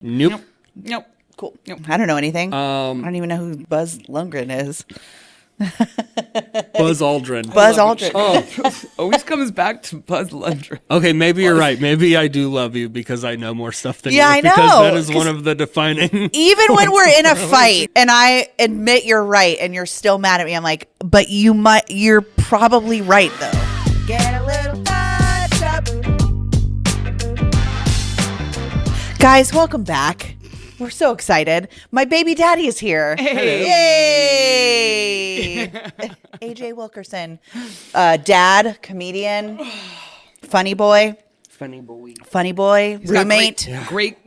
Nope. Nope. Cool. Nope. I don't know anything. I don't even know who Buzz Lundgren is. Buzz Aldrin. Buzz Aldrin. Oh, always comes back to Buzz Lundgren. Okay, maybe you're right. Maybe I do love you because I know more stuff than you. I know. Because that is one of the defining. Even when we're in a fight and I admit you're right and you're still mad at me, I'm like, but you're probably right though. Get a little touch up. Guys, welcome back. We're so excited. My baby daddy is here. Hey. Yay! Aj Wilkerson. Dad, comedian, funny boy, He's got roommate.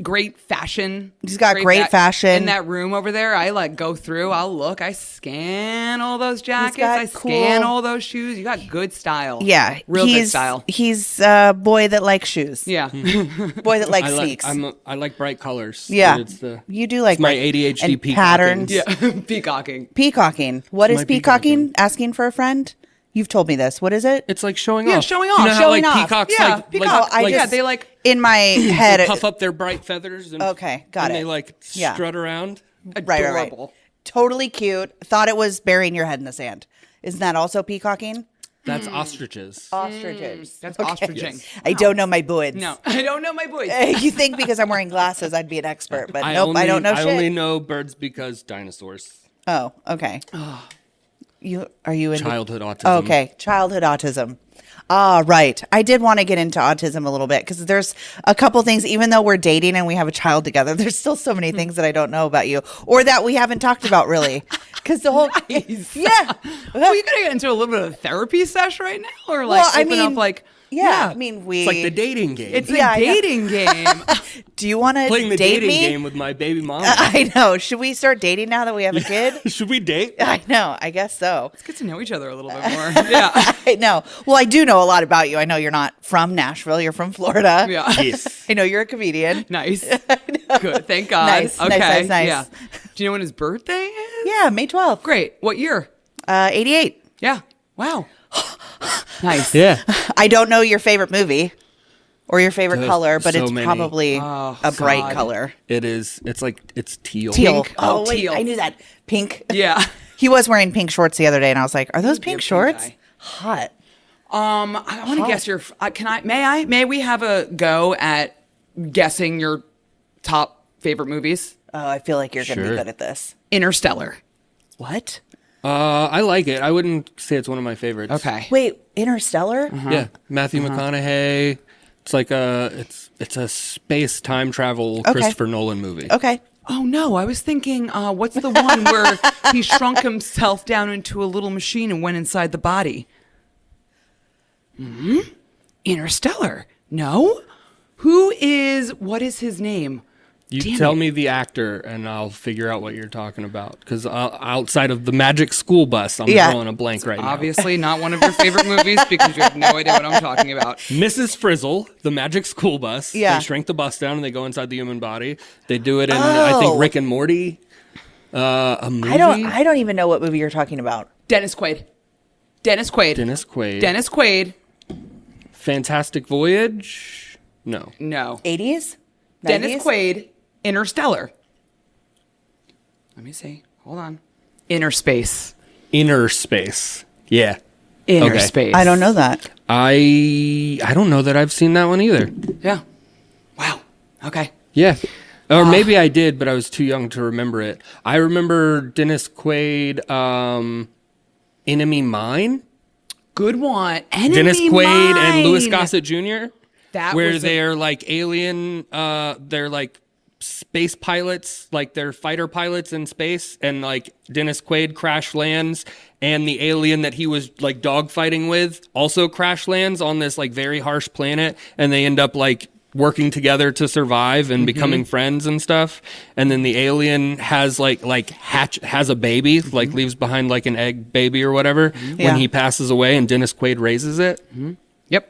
great fashion. He's got great fashion. In that room over there, I go through, I'll look, I scan all those jackets, I scan all those shoes. You got good style. Yeah. Real good style. He's a boy that likes shoes. Yeah. Boy that likes sneaks. I like bright colors. Yeah. You do like my bright- ADHD and peacocking. patterns. Yeah. Peacocking. Peacocking. What is my peacocking? peacocking. Asking for a friend? You've told me this. What is it? It's like showing Yeah, off. showing You know off. how Showing like off. peacocks Yeah, like, peacock. I They in my head. puff up their bright feathers and Okay, got and it. they like Yeah. strut around. Right. Adorable. Totally cute. Thought it was burying your head in the sand. Isn't that also peacocking? That's ostriches. Ostriches. That's ostriching. I don't know my boys. No, I don't know my boys. You think because I'm wearing glasses I'd be an expert, but I nope, I don't know I shit. only know birds because dinosaurs. Oh, okay. Are you into Childhood autism. Okay, childhood autism. Ah, right. I did want to get into autism a little bit because there's a couple things, even though we're dating and we have a child together, there's still so many things that I don't know about you or that we haven't talked about really. Because the whole, Nice. yeah. Well, you gotta get into a little bit of a therapy sesh right now, or like Well, I open mean, up like yeah, I mean, we. It's like the dating game. it's Yeah, a I know. dating game. Do you want to playing the date dating me? game with my baby mom. I know. Should we start dating now that we have a kid? Should we date? I know. I guess so. Let's get to know each other a little bit more. Yeah, I know. Well, I do know a lot about you. I know you're not from Nashville. You're from Florida. yeah. Yes. I know you're a comedian. Nice. Good. Thank God. Nice, Okay. nice. Yeah. Do you know when his birthday is? Yeah, May 12th. Great. What year? 88. Yeah. Wow. Nice. Yeah. I don't know your favorite movie or your favorite There's color, but so it's many. probably Oh, a bright God. color. It is. It's teal. Teal. Pink. Oh, Oh, wait, teal. I knew that. Pink. Yeah. He was wearing pink shorts the other day, and I was like, "Are those pink pink shorts?" guy. Hot. I want to guess your. May we have a go at guessing your top favorite movies? Oh, I feel like you're going to be Sure. good at this. Interstellar. What? I like it. I wouldn't say it's one of my favorites. Okay. Wait, Interstellar? Yeah, Matthew McConaughey. It's like it's a space time travel Okay. Christopher Nolan movie. Okay. Oh no, I was thinking, what's the one where he shrunk himself down into a little machine and went inside the body? Interstellar. No? What is his name? You Damn tell it. me the actor, and I'll figure out what you're talking about. Because outside of the Magic School Bus, I'm Yeah. drawing a blank right now. Obviously not one of your favorite movies because you have no idea what I'm talking about. Mrs. Frizzle, the Magic School Bus. Yeah. They shrink the bus down and they go inside the human body. They do it in, I think, Rick and Morty. A movie. I don't even know what movie you're talking about. Dennis Quaid. Dennis Quaid. Dennis Quaid. Dennis Quaid. Fantastic Voyage. No. No. 80s? 90s? Dennis Quaid. Interstellar. Let me see. Hold on. Inner Space. Inner Space. Yeah. Inner Okay. Space. I don't know that. I don't know that I've seen that one either. Yeah. Wow. Okay. Yeah. Or maybe I did, but I was too young to remember it. I remember Dennis Quaid, Enemy Mine. Good one. Enemy Dennis Quaid and Mine. Louis Gossett Jr. That where was a- they're like alien, they're like space pilots, like they're fighter pilots in space, and like Dennis Quaid crash lands, and the alien that he was like dogfighting with also crash lands on this like very harsh planet, and they end up like working together to survive and becoming friends and stuff. And then the alien has has a baby, like leaves behind like an egg baby or whatever Yeah. when he passes away, and Dennis Quaid raises it. Yep.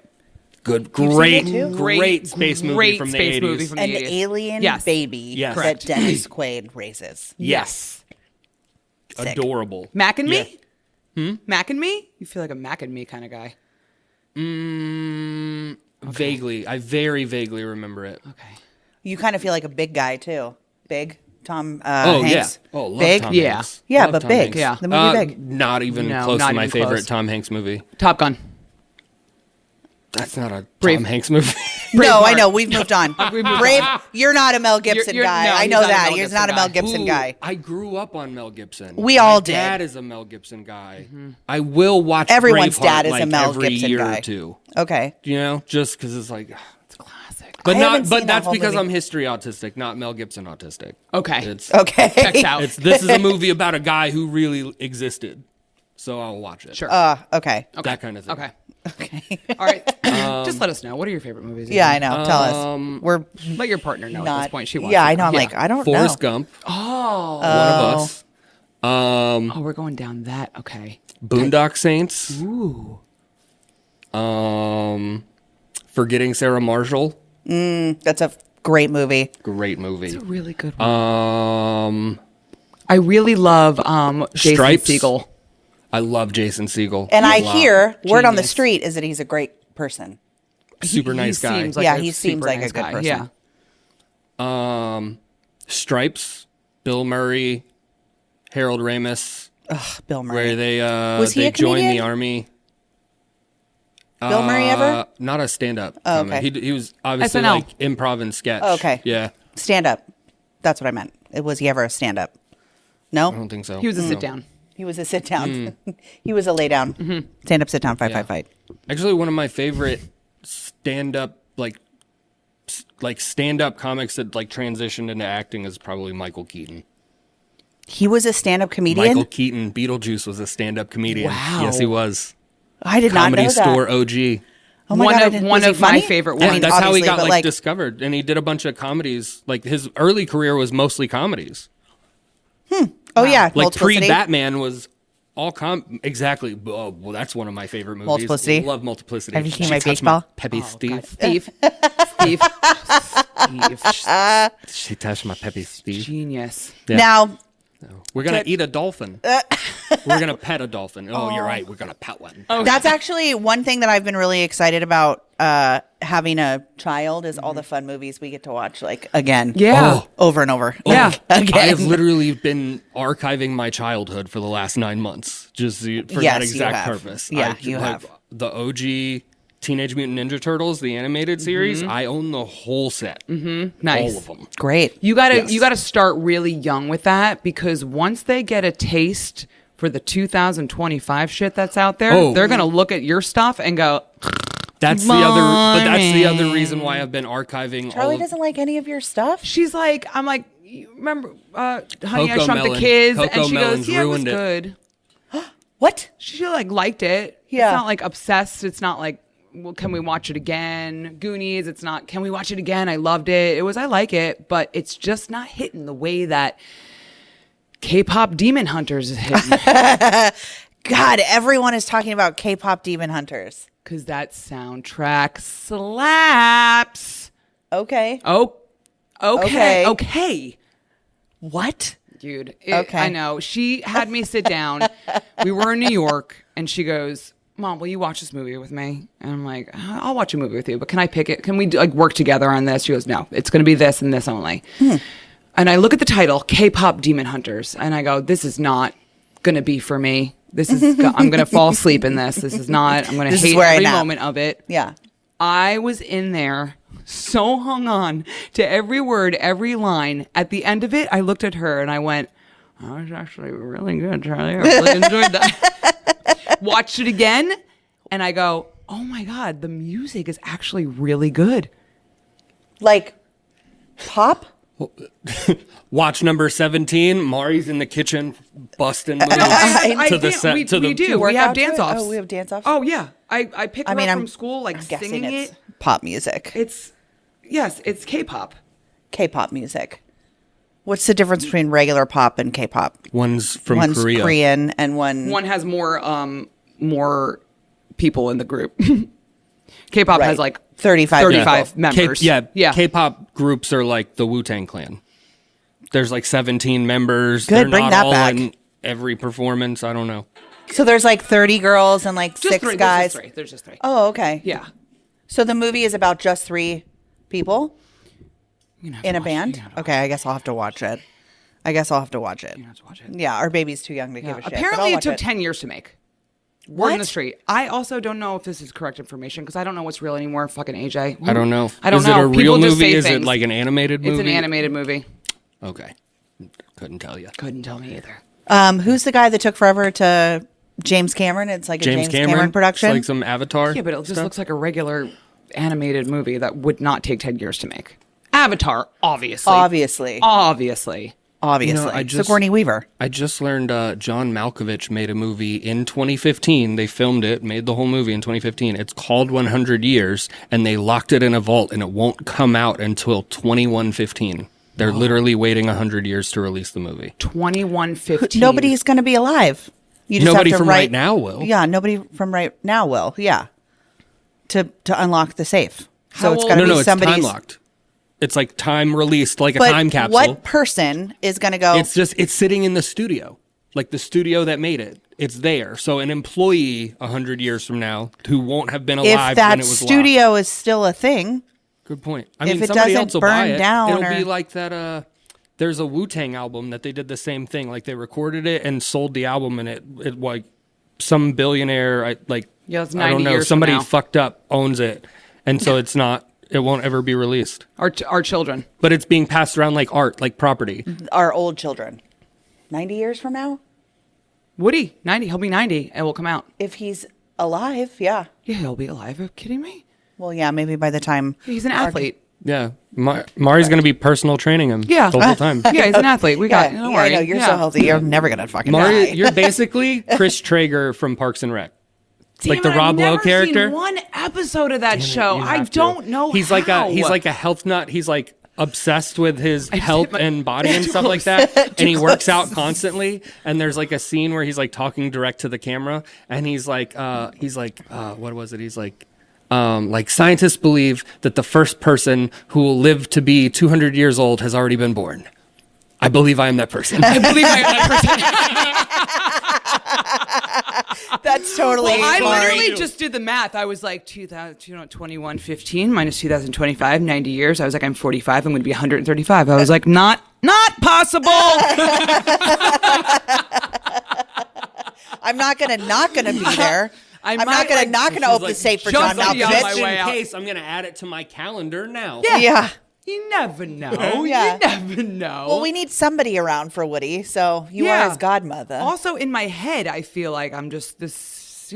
Good, seen great, it too? great space movie Great from the space 80s. movie from the An 80s. alien Yes. baby Yes. that Correct. Dennis Quaid raises. Yes. Sick. Adorable. Mac and Yeah. me? Mac and me? You feel like a Mac and me kind of guy. Vaguely. I very vaguely remember it. Okay. You kind of feel like a big guy too. Big Tom Oh Hanks. yeah. Oh, love big. Tom Yeah. Hanks. Yeah, Love but Tom big. Hanks. Yeah. The movie Big. Not even No, close not to my even favorite close. Tom Hanks movie. Top Gun. That's not a Brave. Tom Hanks movie. No, I Braveheart. know. We've moved on. Brave. You're not a Mel Gibson You're- guy. no, I he's know not a that. Mel You're Gibson not a Mel guy. Gibson Ooh, guy. I grew up on Mel Gibson. We all My did. dad is a Mel Gibson guy. I will watch Everyone's Braveheart, dad is a like, Mel every Gibson year guy. or two. Okay. You know, just because it's like, It's classic. but I not. haven't seen But that that's whole because movie. I'm history autistic, not Mel Gibson autistic. Okay. It's Okay. Checks out. this is a movie about a guy who really existed, so I'll watch it. Sure. Okay. That kind of thing. Okay. Okay. All right. Just let us know. What are your favorite movies? Yeah, I know. Tell us. We're Let your partner know at not. this point. She wants Yeah, to I know. know. I'm like, I don't Forrest know. Gump, Oh. one of us. Oh, we're going down that. Okay. Boondock Saints. Ooh. Forgetting Sarah Marshall. That's a great movie. Great movie. It's a really good one. Um, I really love Jason Stripes. Segel. I love Jason Segel. And I A lot. hear word on the Genius. street is that he's a great person. Super nice guy. Seems like Yeah, a he seems super like a nice good guy. person. Yeah. Stripes, Bill Murray, Harold Ramis, Bill Murray. where they Was he they a joined the comedian? army. Bill Murray ever? Not a stand-up. Oh, comic. okay. He was obviously SNL. like improv and sketch. Oh, okay. Yeah, Stand up. That's what I meant. Was he ever a stand up? No? I don't think so. He was a No. sit down. He was a sit down. He was a lay down. Stand up, sit down, fight. Actually, one of my favorite stand-up like stand-up comics that like transitioned into acting is probably Michael Keaton. He was a stand up comedian? Michael Keaton, Beetlejuice, was a stand-up comedian. Wow. Yes, he was. I did not Comedy know Store that. OG. Oh my One God, I of- didn't- one was he of my funny? favorite Yeah, ones. that's how he obviously, got but, like discovered, and he did a bunch of comedies. Like his early career was mostly comedies. Oh yeah, Like Multiplicity. pre-Batman was all exactly. Oh, well, that's one of my favorite movies. Multiplicity. Love Multiplicity. Have you seen She my touched baseball? Peppy Steve. Steve. Steve. Steve. She touched my Peppy Steve. Genius. Yeah. Now, We're gonna eat a dolphin. We're gonna pet a dolphin. Oh, you're right. We're gonna pet one. that's actually one thing that I've been really excited about having a child is all the fun movies we get to watch like again. Yeah. Oh. Over and over. Yeah. Like, again. I have literally been archiving my childhood for the last 9 months, just for Yes, that you exact have. purpose. Yeah, you have. The OG Teenage Mutant Ninja Turtles, the animated series. I own the whole set. Nice. All of them. Great. You gotta Yes. you gotta start really young with that because once they get a taste for the 2025 shit that's out there, Oh. they're gonna look at your stuff and go, That's the other. But that's the other reason why I've been archiving. Charlie all of, doesn't like any of your stuff. she's like, I'm like, you remember, Honey, I Coco Shrunk the Melon. Kids, Coco and she Melon's goes, yeah, it was ruined it. good. What? She like liked it. Yeah. It's not like obsessed. It's not like, well, can we watch it again? Goonies. It's not, can we watch it again? I loved it. It was, I like it, but it's just not hitting the way that K-pop Demon Hunters is hitting. God, everyone is talking about K-pop Demon Hunters. Because that soundtrack slaps. Okay. Oh, Okay. okay. What? Dude, Okay. I know. She had me sit down. We were in New York, and she goes, Mom, will you watch this movie with me? And I'm like, I'll watch a movie with you, but can I pick it? Can we like work together on this? She goes, no, it's going to be this and this only. And I look at the title, K-pop Demon Hunters, and I go, this is not going to be for me. This is, I'm going to fall asleep in this. This is not, I'm going to This is hate where I every nap. moment of it. Yeah. I was in there so hung on to every word, every line. At the end of it, I looked at her and I went, that was actually really good, Charlie. I really enjoyed that. Watched it again and I go, oh my God, the music is actually really good. Like pop? Watch number 17. Mari's in the kitchen busting moves I to the can't- set. we, to the we do. work We have out to it? dance offs. Oh, we have dance offs? Oh yeah. I pick her I mean, up I'm from school like I'm guessing singing it's it. pop music. It's K-pop. K-pop music. What's the difference between regular pop and K-pop? One's from One's Korea. Korean and One has more people in the group. K-pop Right. has like 35 35 members. Yeah. K-pop groups are like the Wu-Tang Clan. There's like 17 members. Good, They're bring not that all back. in every performance. I don't know. So there's like 30 girls and like Just 6 three. guys. There's just three. Oh, okay. Yeah. So the movie is about just 3 people? In a band? Okay, I guess I'll have to watch it. You have to watch it. Yeah, our baby's too young to give a shit. Apparently, I'll it took watch 10 years to make. What? Word in the street. I also don't know if this is correct information because I don't know what's real anymore. Fucking AJ. I don't know. I don't Is know. it a People real just movie? say Is it things. like an animated movie? It's an animated movie. Okay. Couldn't tell you. Couldn't tell me either. Who's the guy that took forever to James Cameron? It's like a James Cameron production. It's like some Avatar. Yeah, but it just stuff. looks like a regular animated movie that would not take 10 years to make. Avatar, obviously. Obviously. Sigourney Weaver. I just learned John Malkovich made a movie in 2015. They filmed it, made the whole movie in 2015. It's called 100 Years, and they locked it in a vault, and it won't come out until 2115. They're literally waiting 100 years to release the movie. 2115. Nobody's going to be alive. You just Nobody have to from right now will. Yeah, nobody from right now will. Yeah. To unlock the safe. How So it's old- got to No, be it's somebody's. time locked. It's like time released, like a But time capsule. what person is going to go? It's sitting in the studio, like the studio that made it. It's there. So an employee 100 years from now who won't have been alive if when that it was locked. studio is still a thing. Good point. I If mean, it somebody doesn't else will buy burn it. down It'll or- be like that. There's a Wu-Tang album that they did the same thing. Like they recorded it and sold the album, and it like some billionaire, Yeah, it's I 90 don't know, years from somebody now. fucked up owns it, and so it's not. It won't ever be released. Our children. But it's being passed around like art, like property. Our old children. 90 years from now? Woody, 90. He'll be 90 and will come out. If he's alive, yeah. Yeah, he'll be alive. Are you kidding me? Well, yeah, maybe by the time. He's an athlete. Yeah, Mari's going to be personal training him. Yeah. The whole time. Yeah, he's an athlete. We got. Don't I worry. know. You're Yeah. so healthy. You're never going to fucking Mari, die. you're basically Chris Traeger from Parks and Rec. Like the Damn it, Rob I've Lowe never character. Seen one episode of that show. You I have to. don't know. He's how. like a health nut. He's like obsessed with his health my- and body and stuff like that. And he works out constantly. And there's like a scene where he's like talking direct to the camera, and he's like, what was it? He's like scientists believe that the first person who will live to be 200 years old has already been born. I believe I am that person. I believe I am that That's totally. Well, I Mari. literally just did the math. I was like 2115 minus 2025, 90 years. I was like, I'm 45. I'm going to be 135. I was like, not possible. I'm not gonna be there. I'm not might, gonna open the safe for just John be on my Malkovich. way In out. case, I'm going to add it to my calendar now. Yeah. You never know. Yeah. You never know. Well, we need somebody around for Woody, so you are his godmother. Also, in my head, I feel like I'm just this,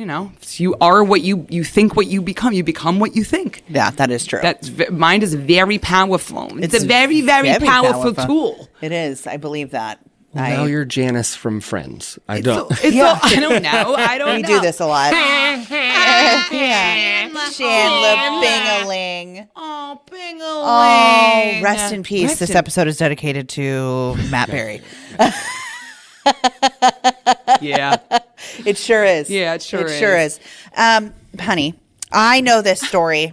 you are what you think what you become. You become what you think. Yeah, that is true. Mind is very powerful. It's a very, very, powerful tool. It is. I believe that. Well, now you're Janice from Friends. I I don't. don't know. I don't We know. do this a lot. Chandler Bingaling. Oh, Bingaling. Oh, rest in peace. This episode is dedicated to Matt Berry. Yeah. It sure is. Yeah, it sure is. Honey, I know this story,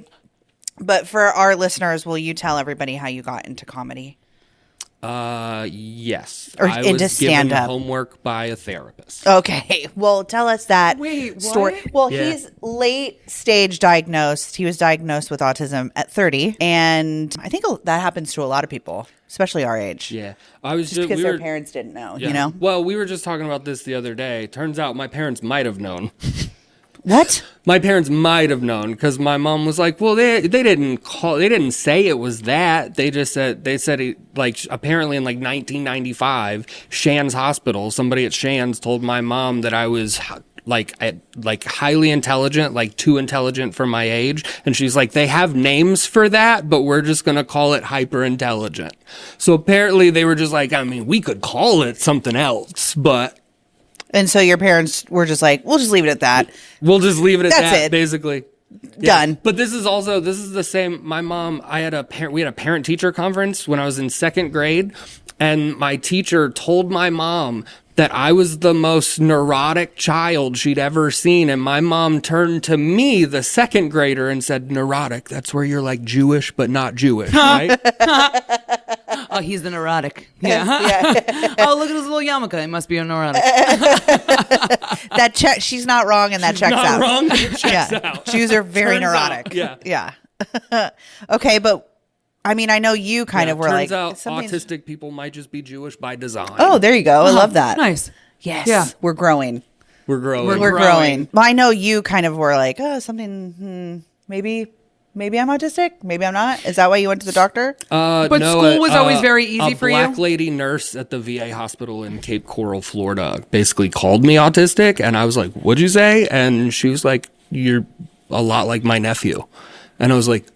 but for our listeners, will you tell everybody how you got into comedy? Yes. Or I into was given stand-up. homework by a therapist. Okay, well, tell us that Wait, story. what? Well, Yeah. he's late stage diagnosed. He was diagnosed with autism at 30, and I think that happens to a lot of people, especially our age. Yeah. I was Just because their parents didn't know, yeah. you know? Well, we were just talking about this the other day. Turns out my parents might have known. What? My parents might have known because my mom was like, "Well, they didn't say it was that. They just said it, like apparently in like 1995, Shands Hospital, somebody at Shands told my mom that I was like highly intelligent, like too intelligent for my age, and she's like, they have names for that, but we're just gonna call it hyper intelligent. So apparently they were just like, I mean, we could call it something else, but." And so your parents were just like, we'll just leave it at that. We'll just leave it at That's that, it. basically. Done. But this is the same. My mom, we had a parent teacher conference when I was in second grade, and my teacher told my mom that I was the most neurotic child she'd ever seen. And my mom turned to me, the second grader, and said, neurotic, that's where you're like Jewish, but not Jewish, right? Oh, he's the neurotic. Yeah. Oh, look at this little yarmulke. He must be a neurotic. She's not wrong, and that checks Not out. wrong, it checks Yeah. out. Jews are very Turns out, neurotic. yeah. Okay, but I mean, I know you kind of were turns like, out something's- autistic people might just be Jewish by design. Oh, there you go. I love that. Nice. Yes. Yeah. We're growing. We're growing. We're growing. growing. Well, I know you kind of were like, oh, something, maybe I'm autistic. Maybe I'm not. Is that why you went to the doctor? But school was always very easy for you? A black lady nurse at the VA hospital in Cape Coral, Florida, basically called me autistic, and I was like, "What'd you say?" And she was like, "You're a lot like my nephew," and I was like,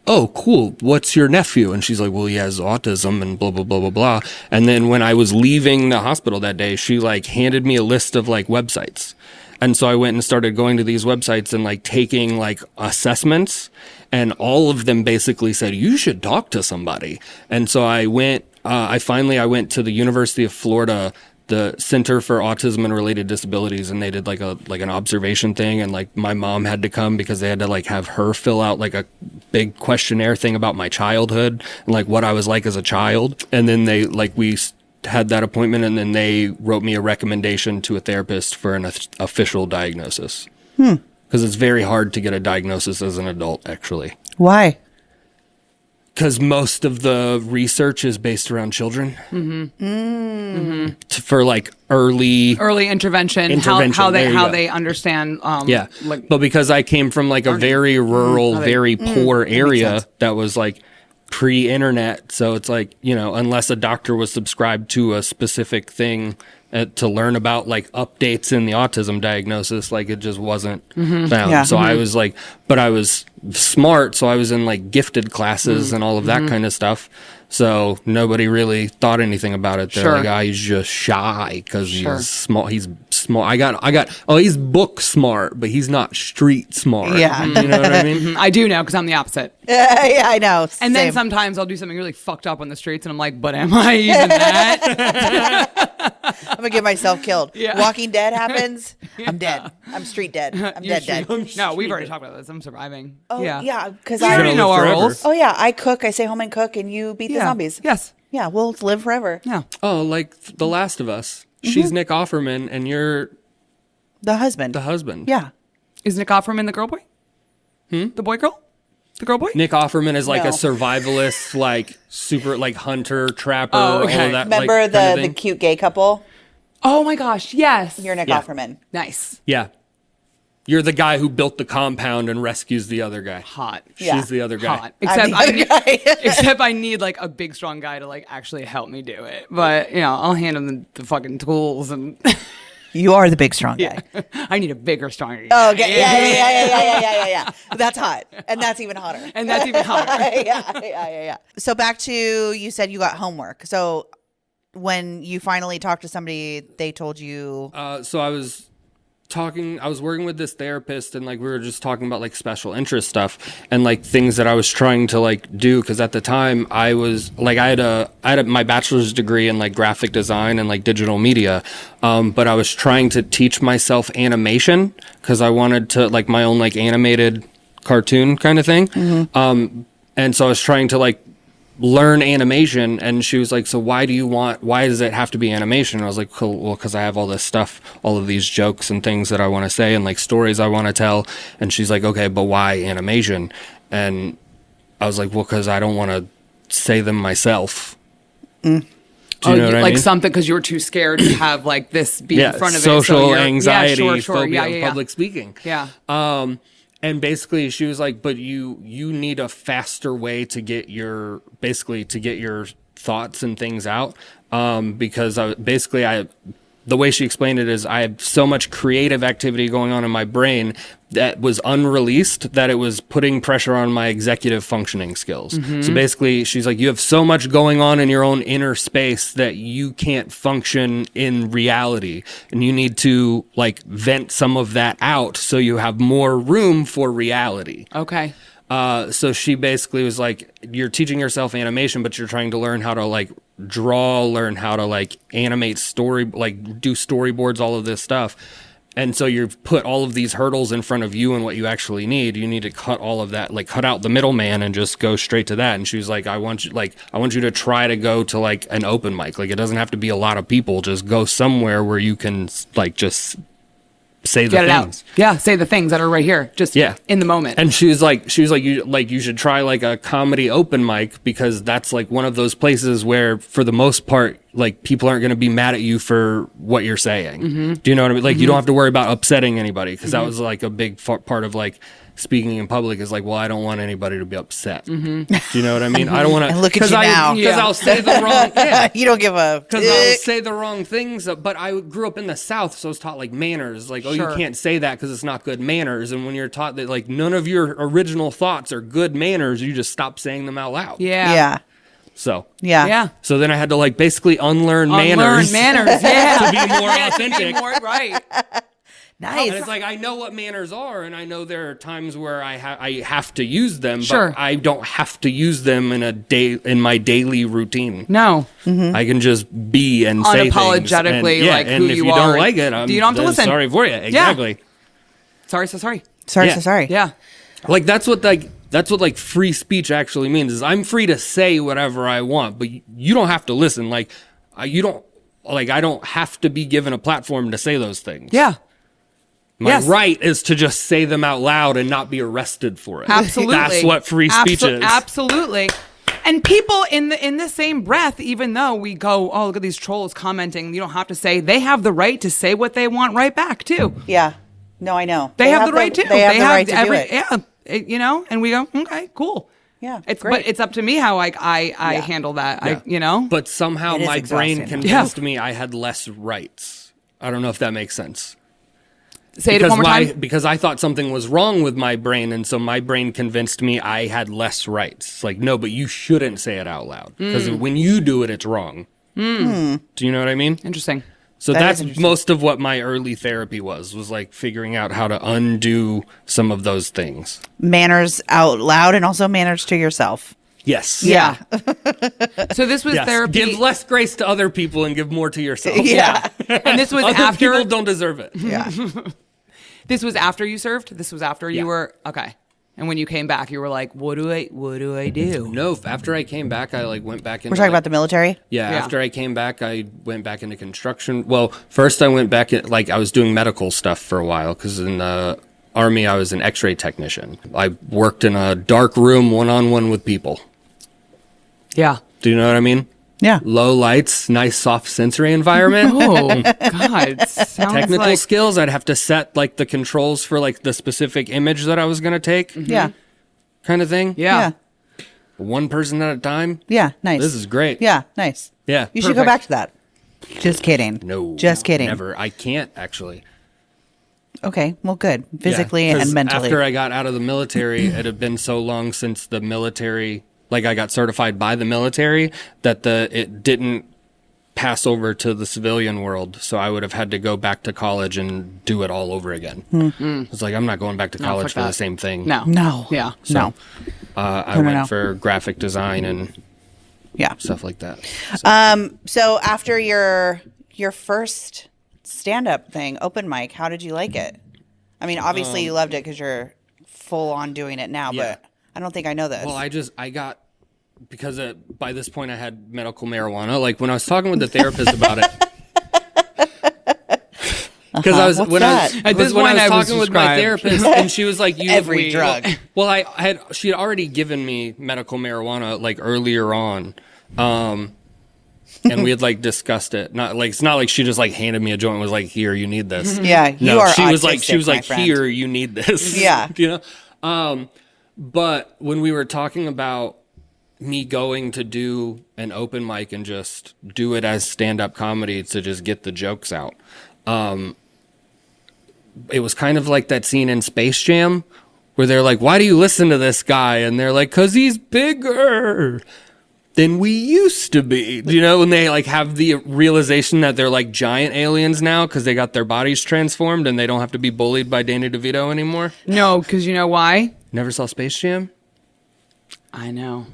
"Oh, cool. What's your nephew?" And she's like, "Well, he has autism and blah, blah, blah, blah, blah." And then when I was leaving the hospital that day, she like handed me a list of like websites. And so I went and started going to these websites and like taking like assessments, and all of them basically said, you should talk to somebody. And so I went, I went to the University of Florida, the Center for Autism and Related Disabilities, and they did like an observation thing, and like my mom had to come because they had to like have her fill out like a big questionnaire thing about my childhood and like what I was like as a child. And then we had that appointment, and then they wrote me a recommendation to a therapist for an official diagnosis. Because it's very hard to get a diagnosis as an adult, actually. Why? Because most of the research is based around children. For like early intervention, Intervention, how there you go. they understand. But because I came from like a very rural, very poor area that was like pre-internet, so it's like, unless a doctor was subscribed to a specific thing to learn about like updates in the autism diagnosis, like it just wasn't found. Yeah. So I was like, but I was smart, so I was in like gifted classes and all of that kind of stuff. So nobody really thought anything about it. They're Sure. like, oh, he's just shy because he's small. He's small. I got. Oh, he's book smart, but he's not street smart. Yeah. You know what I mean? I do now because I'm the opposite. Yeah, I know. And then Same. sometimes I'll do something really fucked up on the streets, and I'm like, but am I even that? I'm gonna get myself killed. Yeah. Walking Dead happens. I'm dead. I'm street dead. I'm dead. No, we've already talked about this. I'm surviving. Oh yeah, because We I already know our forever. rules. Oh yeah, I cook. I stay home and cook, and you beat the zombies. Yes. Yeah, we'll live forever. Yeah. Oh, like The Last of Us. She's Nick Offerman, and you're The husband. the husband. Yeah. Is Nick Offerman the girl boy? The boy girl? The girl boy? Nick Offerman is like No. a survivalist, like super, like hunter, trapper, Oh, okay. all of that. Remember like, kind of the thing. cute gay couple? Oh my gosh, yes. You're Nick Yeah. Offerman. Nice. Yeah. You're the guy who built the compound and rescues the other guy. Hot. Yeah. She's the other guy. Hot. I'm Except the I other need, guy. except I need like a big strong guy to like actually help me do it. But I'll hand him the fucking tools, and You are the big strong guy. I need a bigger, stronger guy. Oh, okay. Yeah. That's hot. And that's even hotter. And that's even hotter. yeah. So back to, you said you got homework. So when you finally talked to somebody, they told you. So I was working with this therapist, and like we were just talking about like special interest stuff and like things that I was trying to like do, because at the time I was like I had my bachelor's degree in like graphic design and like digital media, but I was trying to teach myself animation because I wanted to like my own like animated cartoon kind of thing. And so I was trying to like learn animation, and she was like, so why does it have to be animation? And I was like, cool, well, because I have all this stuff, all of these jokes and things that I want to say and like stories I want to tell. And she's like, okay, but why animation? And I was like, well, because I don't want to say them myself. Do you know what I like mean? something because you were too scared to have like this be in front of social it. So anxiety, yeah, sure. phobia Yeah. of public speaking. Yeah. And basically she was like, but you need a faster way to get your thoughts and things out. Because the way she explained it is I have so much creative activity going on in my brain that was unreleased that it was putting pressure on my executive functioning skills. So basically she's like, you have so much going on in your own inner space that you can't function in reality, and you need to like vent some of that out so you have more room for reality. Okay. So she basically was like, you're teaching yourself animation, but you're trying to learn how to like draw, learn how to like animate do storyboards, all of this stuff. And so you've put all of these hurdles in front of you and what you actually need. You need to cut all of that, like cut out the middleman and just go straight to that. And she was like, I want you to try to go to like an open mic. Like it doesn't have to be a lot of people. Just go somewhere where you can like just say the Get it things. out. Yeah, say the things that are right here, just in the moment. And she was like, you should try like a comedy open mic, because that's like one of those places where, for the most part, like people aren't going to be mad at you for what you're saying. Do you know what I mean? Like you don't have to worry about upsetting anybody, because that was like a big part of like speaking in public, is like, well, I don't want anybody to be upset. Do you know what I mean? I don't want to. And look at you now. Because I'll say the wrong. Yeah. You don't give a. Because I'll say the wrong things, but I grew up in the South, so I was taught like manners. Like, oh, you can't say that because it's not good manners. And when you're taught that like none of your original thoughts are good manners, you just stop saying them out loud. Yeah. So Yeah. So then I had to like basically unlearn manners. Yeah. To be more authentic. Right. Nice. And it's like, I know what manners are, and I know there are times where I have to use them, Sure. but I don't have to use them in my daily routine. No. I can just be and say things. Unapologetically, And, like, and who if you you are. don't like it, You don't have to then listen. sorry for you. Exactly. Sorry, so sorry. Sorry, Yeah. so sorry. Yeah. Like that's what free speech actually means, is I'm free to say whatever I want, but you don't have to listen. Like I don't have to be given a platform to say those things. Yeah. My right is to just say them out loud and not be arrested for it. Absolutely. That's what free speech is. Absolutely. And people in the same breath, even though we go, oh, look at these trolls commenting, you don't have to say, they have the right to say what they want right back too. Yeah. No, I know. They have the right to. They have the right to do it. Yeah. And we go, okay, cool. Yeah, But great. it's up to me how I handle that. Yeah. But somehow It is my brain exhausting. convinced me I had less rights. I don't know if that makes sense. Say it one more time. Because I thought something was wrong with my brain, and so my brain convinced me I had less rights. It's like, no, but you shouldn't say it out loud, because when you do it, it's wrong. Do you know what I mean? Interesting. So That is that's interesting. most of what my early therapy was like figuring out how to undo some of those things. Manners out loud and also manners to yourself. Yes. Yeah. So this was Yes. therapy. Give less grace to other people and give more to yourself. Yeah. And this was Other after. people don't deserve it. Yeah. This was after you served. This was after Yeah. you were okay. And when you came back, you were like, "What do I do?" No, after I came back, I went back into. We're talking about the military? Yeah, Yeah. after I came back, I went back into construction. Well, first I went back I was doing medical stuff for a while, because in the Army I was an X-ray technician. I worked in a dark room, one-on-one with people. Yeah. Do you know what I mean? Yeah. Low lights, nice soft sensory environment. Oh God. Sounds Technical like skills, I'd have to set like the controls for like the specific image that I was going to take. Yeah. Kind of thing. yeah. One person at a time. Yeah. Nice. This is great. Yeah. Nice. Yeah. You should go Perfect. back to that. Just kidding. No. Just kidding. Never. I can't actually. Okay. Well, good. Physically Yeah, 'cause and mentally. After I got out of the military, it had been so long since the military, like I got certified by the military, that it didn't pass over to the civilian world. So I would have had to go back to college and do it all over again. It's like, I'm not going back to college fuck for the that. same thing. No. No. Yeah. No. I No, no, went no. for graphic design and Yeah. stuff like that. So, So after your first stand-up thing, open mic, how did you like it? I mean, obviously you loved it because you're full on doing it now, Yeah. but I don't think I know this. well, I got, because by this point I had medical marijuana. Like when I was talking with the therapist about it, because I was What's when that? I was At this when I point, was I was talking with my prescribed. therapist, and she was like, "You Every drug. Well, she had already given me medical marijuana like earlier on, and we had like discussed it. Not like it's not like she just like handed me a joint and was like, "Here, you need this." Yeah, you No, are she was autistic, my like, friend. "Here, you need this." Yeah. you know. But when we were talking about me going to do an open mic and just do it as stand-up comedy to just get the jokes out, it was kind of like that scene in Space Jam where they're like, "Why do you listen to this guy?" And they're like, "'Cause he's bigger than we used to be." You know, when they like have the realization that they're like giant aliens now because they got their bodies transformed and they don't have to be bullied by Danny DeVito anymore. No, because you know why? Never saw Space Jam? I know.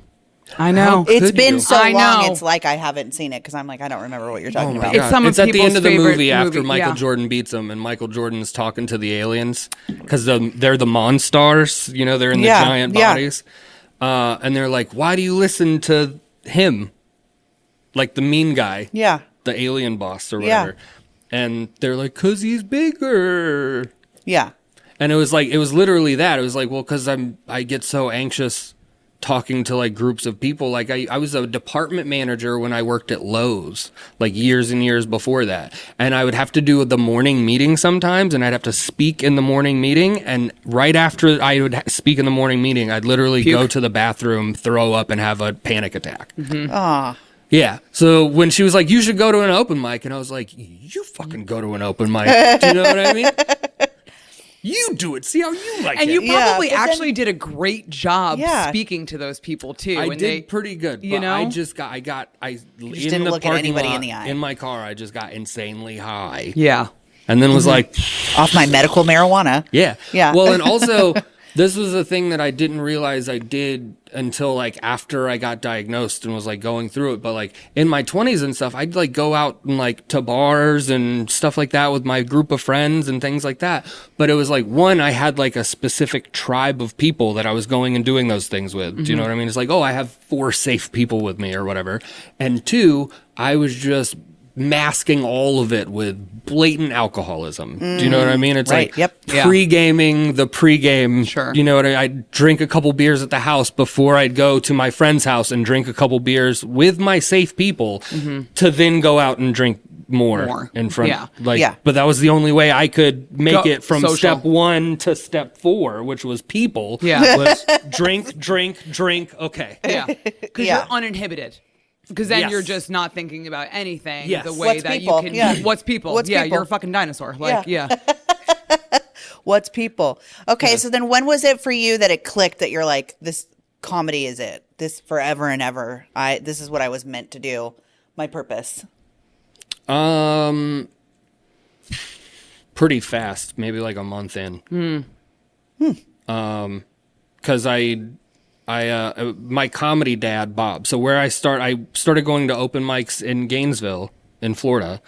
I know. It's Could been you? so I long, know. it's like I haven't seen it because I'm like, I don't remember what you're talking about. It's some of It's at the people's end of the favorite movie after movie, Michael yeah. Jordan beats him, and Michael Jordan's talking to the aliens because they're the Monstars. You know, they're in the Yeah, giant yeah. bodies, and they're like, "Why do you listen to him, like the mean guy, Yeah. the alien boss or Yeah. whatever?" And they're like, 'cause he's bigger. Yeah. And it was literally that. It was like, well, because I get so anxious talking to like groups of people. Like I was a department manager when I worked at Lowe's, like years and years before that. And I would have to do the morning meeting sometimes, and I'd have to speak in the morning meeting. And right after I would speak in the morning meeting, I'd literally go to the bathroom, throw up, and have a panic attack. Aw. Yeah. So when she was like, you should go to an open mic, and I was like, you fucking go to an open mic. Do you know what I mean? You do it. See how you like And it. you probably but then- actually did a great job Yeah. speaking to those people too. I and did pretty good. you But know? I just got, didn't look at anybody in the eye. In my car, I just got insanely high. Yeah. And then was like, Off my medical marijuana. yeah. Yeah. Well, and also, this was a thing that I didn't realize I did until like after I got diagnosed and was like going through it. But like in my 20s and stuff, I'd like go out and like to bars and stuff like that with my group of friends and things like that. But it was like, one, I had like a specific tribe of people that I was going and doing those things with. Do you know what I mean? It's like, oh, I have 4 safe people with me or whatever. And 2, I was just masking all of it with blatant alcoholism. Do you know what I mean? It's right, like yep. Yeah. pre-gaming the pre-game. Sure. You know what I'd drink a couple beers at the house before I'd go to my friend's house and drink a couple beers with my safe people to then go out and drink more in front. Yeah. Like, Yeah. But that was the only way I could make Go- it from social. step 1 to step 4, which was people. Yeah. Was drink, drink, drink. Okay. Yeah. Because Yeah. you're uninhibited. Because then Yes. you're just not thinking about anything Yes. the way What's that people? you can. Yeah. What's people? What's yeah, people? you're a fucking dinosaur. Like, yeah. What's people? Okay, so then when was it for you that it clicked that you're like, this comedy is it? This forever and ever. This is what I was meant to do. My purpose. Pretty fast, maybe like a month in. Because my comedy dad Bob. So where I started going to open mics in Gainesville, in Florida,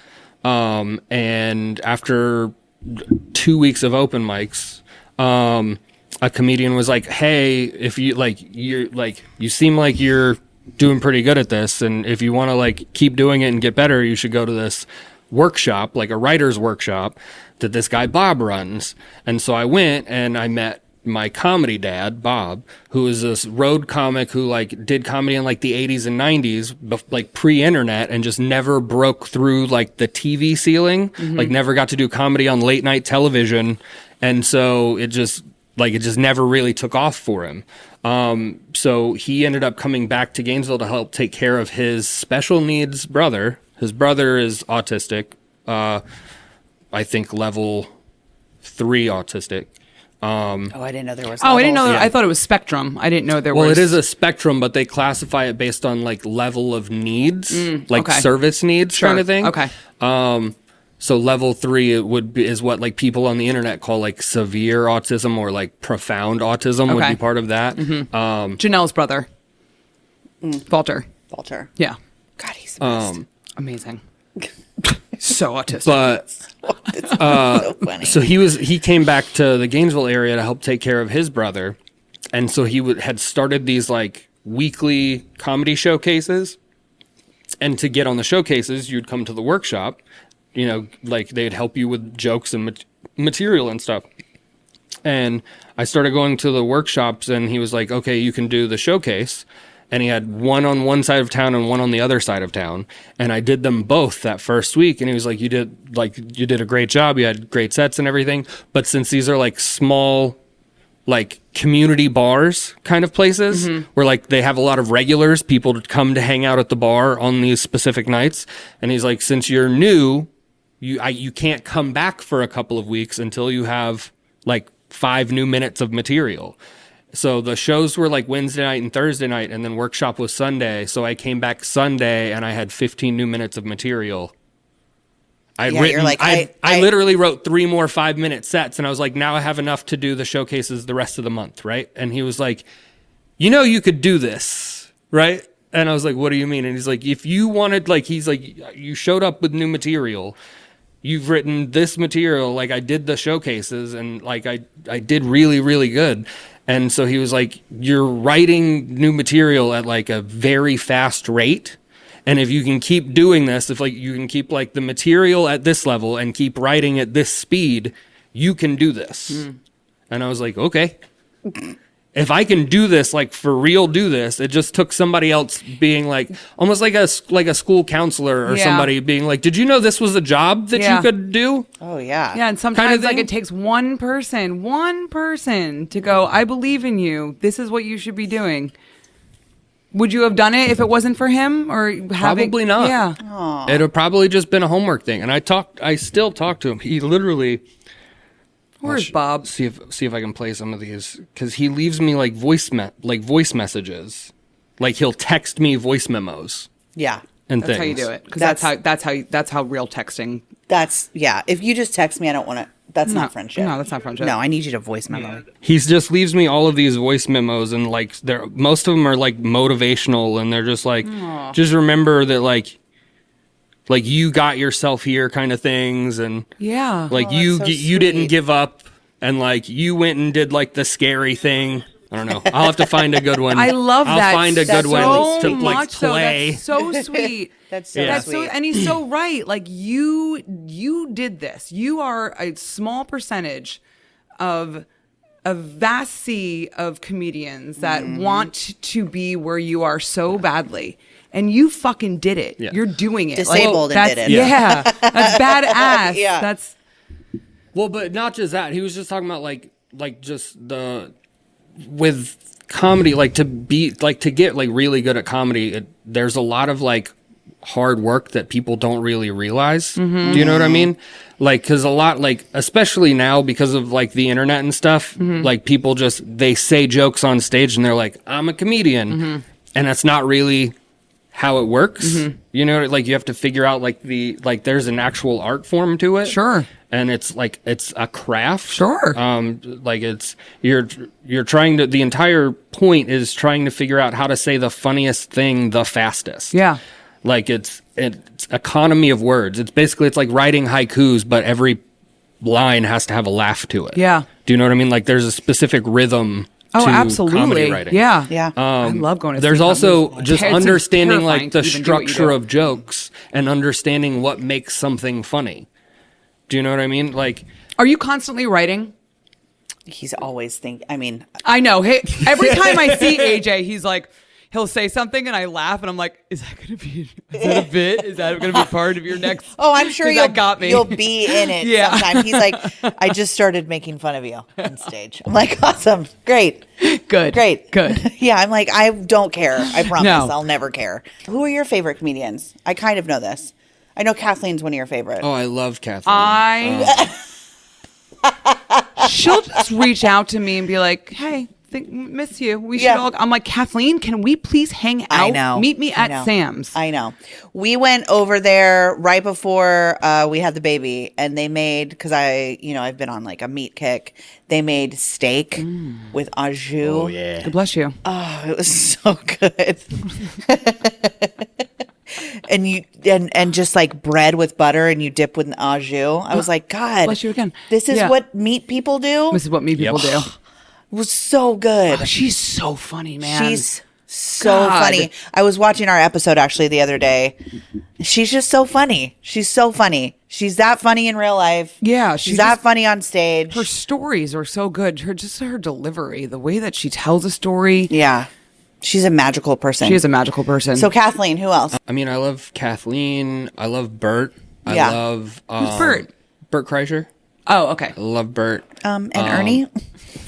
and after 2 weeks of open mics, a comedian was like, "Hey, if you you seem like you're doing pretty good at this, and if you want to like keep doing it and get better, you should go to this workshop, like a writer's workshop that this guy Bob runs." And so I went and I met my comedy dad, Bob, who is this road comic who like did comedy in like the 80s and 90s, like pre-internet, and just never broke through like the TV ceiling, like never got to do comedy on late night television. And so it just never really took off for him. So he ended up coming back to Gainesville to help take care of his special needs brother. His brother is autistic, I think level 3 autistic. Oh, I didn't know there was. Oh, I didn't know. levels. I thought it was spectrum. I didn't know there Well, was. it is a spectrum, but they classify it based on like level of needs, like okay. service needs kind of thing. Okay. So level 3 is what like people on the internet call like severe autism or like profound autism would Okay. be part of that. Janelle's brother. Walter. Walter. Yeah. God, he's the best. Amazing. So autistic. But It's so funny. so he came back to the Gainesville area to help take care of his brother, and so he had started these like weekly comedy showcases. And to get on the showcases, you'd come to the workshop. You know, like they'd help you with jokes and material and stuff. And I started going to the workshops, and he was like, "Okay, you can do the showcase." And he had one on one side of town and one on the other side of town. And I did them both that first week. And he was like, you did a great job. You had great sets and everything. But since these are like small, like community bars kind of places where like they have a lot of regulars, people to come to hang out at the bar on these specific nights. And he's like, since you're new, you can't come back for a couple of weeks until you have like 5 new minutes of material. So the shows were like Wednesday night and Thursday night, and then workshop was Sunday. So I came back Sunday and I had 15 new minutes of material. You're like, I literally wrote 3 more 5-minute sets, and I was like, now I have enough to do the showcases the rest of the month, right? And he was like, you know, you could do this, right? And I was like, what do you mean? And he's like, if you wanted, like, he's like, you showed up with new material. You've written this material, like I did the showcases, and like I did really, really good. And so he was like, you're writing new material at like a very fast rate. And if you can keep doing this, if like you can keep like the material at this level and keep writing at this speed, you can do this. And I was like, okay. If I can do this, like for real, do this. It just took somebody else being like, almost like a school counselor or somebody being like, did you know this was a job that you could do? Oh yeah. Yeah, and sometimes like it takes one person to go, I believe in you. This is what you should be doing. Would you have done it if it wasn't for him or Probably not. Yeah. Aww. It'd have probably just been a homework thing. And I still talk to him. He literally. Where's Bob? See if I can play some of these, because he leaves me like voice messages, like he'll text me voice memos. Yeah. And That's things. how you do it. Because that's how real texting. That's If you just text me, I don't want to. That's not friendship. No, that's not friendship. No, I need you to voice memo. He just leaves me all of these voice memos, and like most of them are like motivational, and they're just like, just remember that like you got yourself here kind of things, and like you didn't give up, and like you went and did like the scary thing. I don't know. I'll have to find a good one. I love that. I'll find a good one to like play. So. That's so sweet. That's so sweet. And he's so right. Like you did this. You are a small percentage of a vast sea of comedians that want to be where you are so badly. And you fucking did it. Yeah. You're doing it. Disabled and did it. Yeah. That's badass. Yeah. That's Well, but not just that. He was just talking about like just with comedy, like to get like really good at comedy, there's a lot of like hard work that people don't really realize. Do you know what I mean? Like, cause a lot, like, especially now because of like the internet and stuff, like people they say jokes on stage and they're like, I'm a comedian. And that's not really how it works. You know, like you have to figure out like there's an actual art form to it. sure. And it's a craft. Sure. Like you're trying to, the entire point is trying to figure out how to say the funniest thing the fastest. Yeah. Like it's economy of words. It's like writing haikus, but every line has to have a laugh to it. Yeah. Do you know what I mean? Like there's a specific rhythm to absolutely. comedy writing. Yeah. Yeah. I love going to There's see also comedy. just It's understanding terrifying like to the even do what you structure do. of jokes and understanding what makes something funny. Do you know what I mean? Like, Are you constantly writing? He's always I know. Hey, every time I see AJ, he's like, he'll say something and I laugh and I'm like, is that a bit? Is that going to be part of your next? Oh, I'm sure that got me. you'll be in it Yeah. sometime. He's like, I just started making fun of you on stage. I'm like, awesome. Great. Good. Great. Good. Yeah, I'm like, I don't care. I promise. No. I'll never care. Who are your favorite comedians? I kind of know this. I know Kathleen's one of your favorite. oh, I love Kathleen. She'll just reach out to me and be like, hey, miss you. We should all. I'm like, Kathleen, can we please hang out? I know. Meet me I at know. Sam's. I know. We went over there right before we had the baby, and they made, because I've been on like a meat kick. They made steak with au jus. Oh yeah. God bless you. Oh, it was so good. And just like bread with butter, and you dip with an au jus. I was like, God, Bless you again. This is Yeah. what meat people do. This is what meat people do. It was so good. Oh, she's so funny, man. She's so God. funny. I was watching our episode actually the other day. She's just so funny. She's so funny. She's that funny in real life. Yeah, she's that funny on stage. Her stories are so good. Her delivery, the way that she tells a story. Yeah, she's a magical person. She is a magical person. So Kathleen, who else? I mean, I love Kathleen. I love Bert. Yeah. I love Who's Bert? Bert Kreischer. Oh, okay. I love Bert. And Ernie.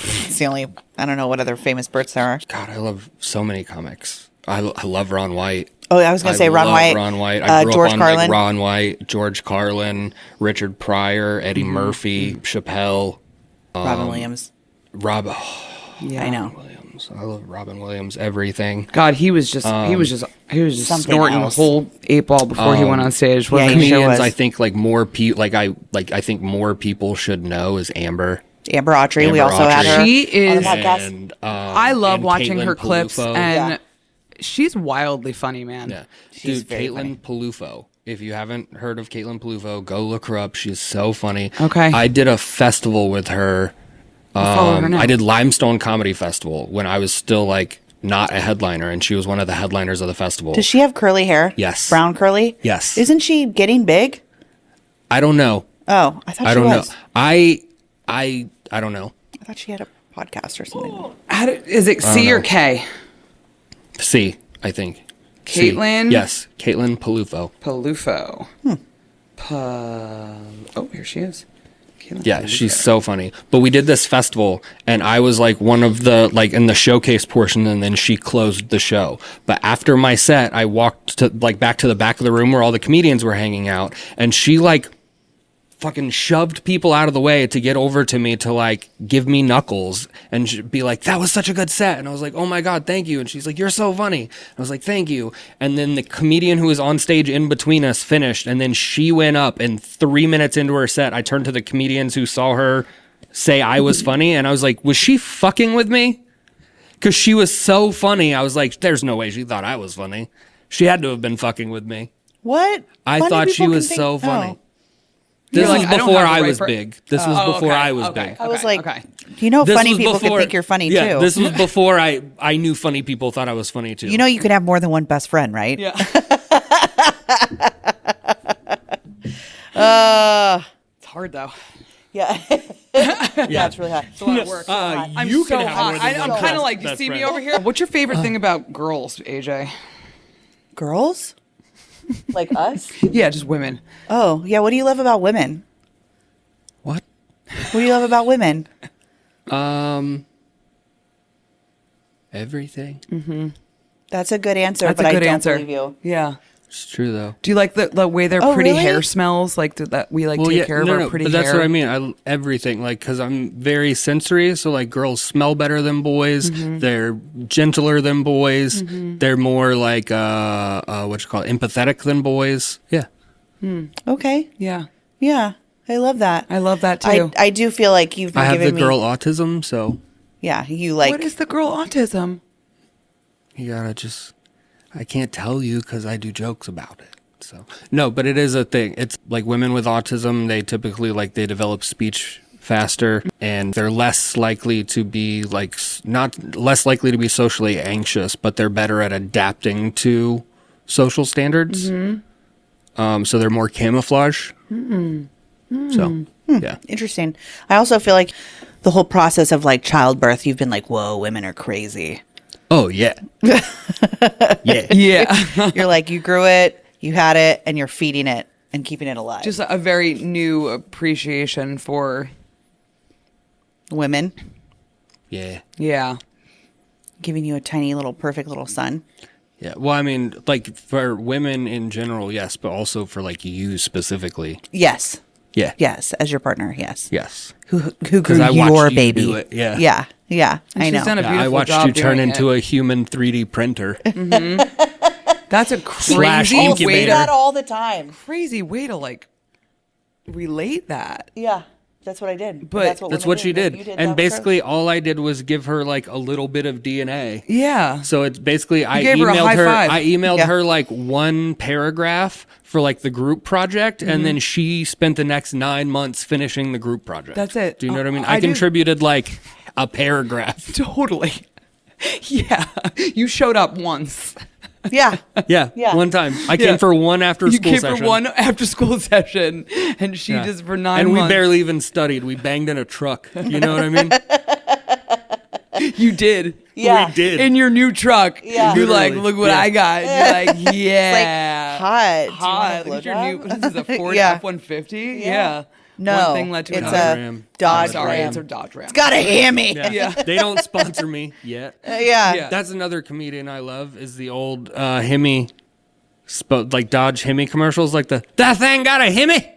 It's the only. I don't know what other famous Berts there are. God, I love so many comics. I love Ron White. Oh, I was going to say Ron love White. Ron White. I grew George up on Carlin. like Ron White, George Carlin, Richard Pryor, Eddie Murphy, Chappelle, Robin Williams. Yeah. I know. Williams. I love Robin Williams. Everything. God, he was just Something snorting else. a whole 8-ball before he went on stage. yeah, Wasn't he he? sure Comedians, was. I think like more people I think more people should know is Amber. Amber Autry. We Amber also had Autry. her. She is. on the podcast. And I love and watching Caitlin her clips, Peluffo. and Yeah. she's wildly funny, man. Yeah. She's Dude, very Caitlin Peluffo. If you haven't heard of Caitlin Peluffo, go look her up. She's so funny. Okay. I did a festival with her. I'll follow her now. I did Limestone Comedy Festival when I was still like not a headliner, and she was one of the headliners of the festival. Does she have curly hair? Yes. Brown curly? Yes. Isn't she getting big? I don't know. Oh, I thought I she don't was. know. I don't know. I thought she had a podcast or something. Is it C or K? C, I think. C. Caitlin? Yes, Caitlin Palufo. Palufo. Oh, here she is. Caitlin Yeah, Palufo. she's so funny. But we did this festival, and I was like one of the, like in the showcase portion, and then she closed the show. But after my set, I walked to like back to the back of the room where all the comedians were hanging out, and she like fucking shoved people out of the way to get over to me to like give me knuckles and be like, that was such a good set. And I was like, oh my God, thank you. And she's like, you're so funny. I was like, thank you. And then the comedian who was on stage in between us finished. And then she went up, and 3 minutes into her set, I turned to the comedians who saw her say I was funny. And I was like, was she fucking with me? Because she was so funny. I was like, there's no way she thought I was funny. She had to have been fucking with me. What? I Funny thought she people was can so think- funny. Oh. This You're was like, I don't before have the I right was per- big. This was before I was big. I was like, okay. you know, This funny was people can before- think you're funny yeah, too. This was before I knew funny people thought I was funny too. You know, you could have more than one best friend, right? Yeah. It's hard though. Yeah. Yeah, it's really hot. It's a lot of work. I'm you so can have hot. more than I'm one kind of best- like, you best see me friend. over here? What's your favorite thing about girls, AJ? Girls? Like us? Yeah, just women. Oh, yeah. What do you love about women? What? What do you love about women? Everything. That's a good answer, That's but a I good don't answer. believe you. Yeah. It's true though. Do you like the way their Oh, pretty really? hair smells? Like that we like take care of our pretty but hair. that's what I mean. Everything, like, because I'm very sensory. So like, girls smell better than boys. Mm-hmm. They're gentler than boys. They're more like what you call it, empathetic than boys. Yeah. Okay. Yeah. Yeah. I love that. I love that too. I do feel like you've been I have the giving me. girl autism, so Yeah. You like. What is the girl autism? you gotta just. I can't tell you because I do jokes about it. So no, but it is a thing. It's like women with autism. They typically they develop speech faster, and they're less likely to be not less likely to be socially anxious, but they're better at adapting to social standards. So they're more camouflage. So yeah, Interesting. I also feel like the whole process of like childbirth, you've been like, whoa, women are crazy. oh yeah, yeah. Yeah. You're like, you grew it, you had it, and you're feeding it and keeping it alive. Just a very new appreciation for Women Yeah. giving you a tiny little perfect little son. Yeah. Well, I mean, like for women in general, yes, but also for you specifically. Yes. Yeah. Yes. As your partner. Yes. Yes. Who grew I watched your you baby. do it, yeah. Yeah. Yeah. And I she's know. done a Yeah, I beautiful watched job you turn doing into it. a human 3D printer. That's a Slash crazy way incubator. that to all the time. relate that. Yeah. That's what I did. But That's women what she do. did. You that And was basically her. all I did was give her a little bit of DNA. Yeah. So it's basically I gave her a emailed high her five. I emailed Yeah. her one paragraph for the group project, and then she spent the next 9 months finishing the group project. That's it. Do you know what I mean? I I do- contributed a paragraph. Totally. Yeah. You showed up once. Yeah. Yeah, Yeah. one time. I Yeah. came for one after You school came session. for one after school session, and she Yeah. just for 9 and months. we barely even studied. We banged in a truck. You know what I mean? You did. Yeah. We did. In your new truck. Yeah. You're like, Literally. look what Yeah. I got. You're like, yeah. Hot. Hot. Do you Look want at a your new. blowjob? This is a Ford Yeah. F-150. Yeah. No. One thing led to it's another. a Ram. Dodge Sorry, Ram. it's a Dodge Ram. It's got a hammy. Yeah. Yeah. They don't sponsor me yet. Yeah. Yeah. That's another comedian I love is the old Hemi, Dodge Hemi commercials, that thing got a Hemi.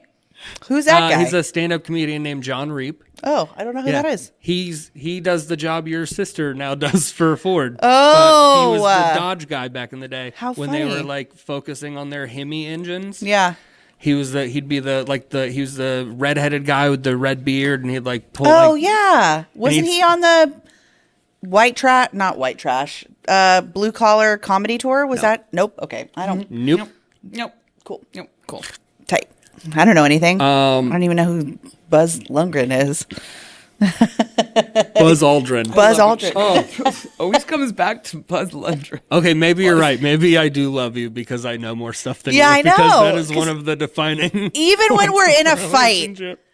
Who's that guy? He's a stand-up comedian named John Reap. Oh, I don't know who that is. He does the job your sister now does for Ford. Oh, But he was the Dodge guy back in the day How when they funny. were focusing on their Hemi engines. Yeah. He was the redheaded guy with the red beard, and he'd pull. Oh, yeah. Wasn't he's- he on the not white trash, blue collar comedy tour? Was that? Nope. Okay. I don't. Nope. Nope. Cool. Nope. Cool. Tight. I don't know anything. I don't even know who Buzz Lundgren is. Buzz Aldrin. Buzz Aldrin. Oh, always comes back to Buzz Aldrin. Okay, maybe you're right. Maybe I do love you because I know more stuff than you. I know. Because that is one of the defining. Even when we're in a fight relationship.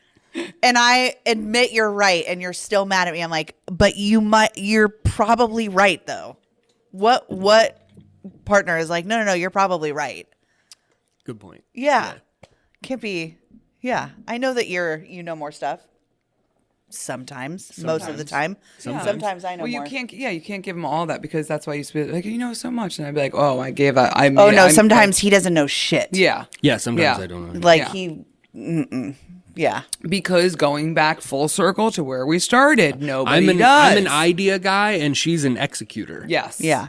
and I admit you're right and you're still mad at me, I'm like, but you're probably right though. What partner is like, no, you're probably right. Good point. Yeah. Can't be. Yeah. I know that you know more stuff. Sometimes. Most of the time. Sometimes I know Well, more. you can't give him all that because that's why you be like, you know so much, and I'd be like, oh, I gave that. Sometimes he doesn't know shit. Yeah. Yeah, sometimes Yeah. I don't know. Like Yeah. yeah. Because going back full circle to where we started, nobody I'm does. an idea guy and she's an executor. Yes. Yeah.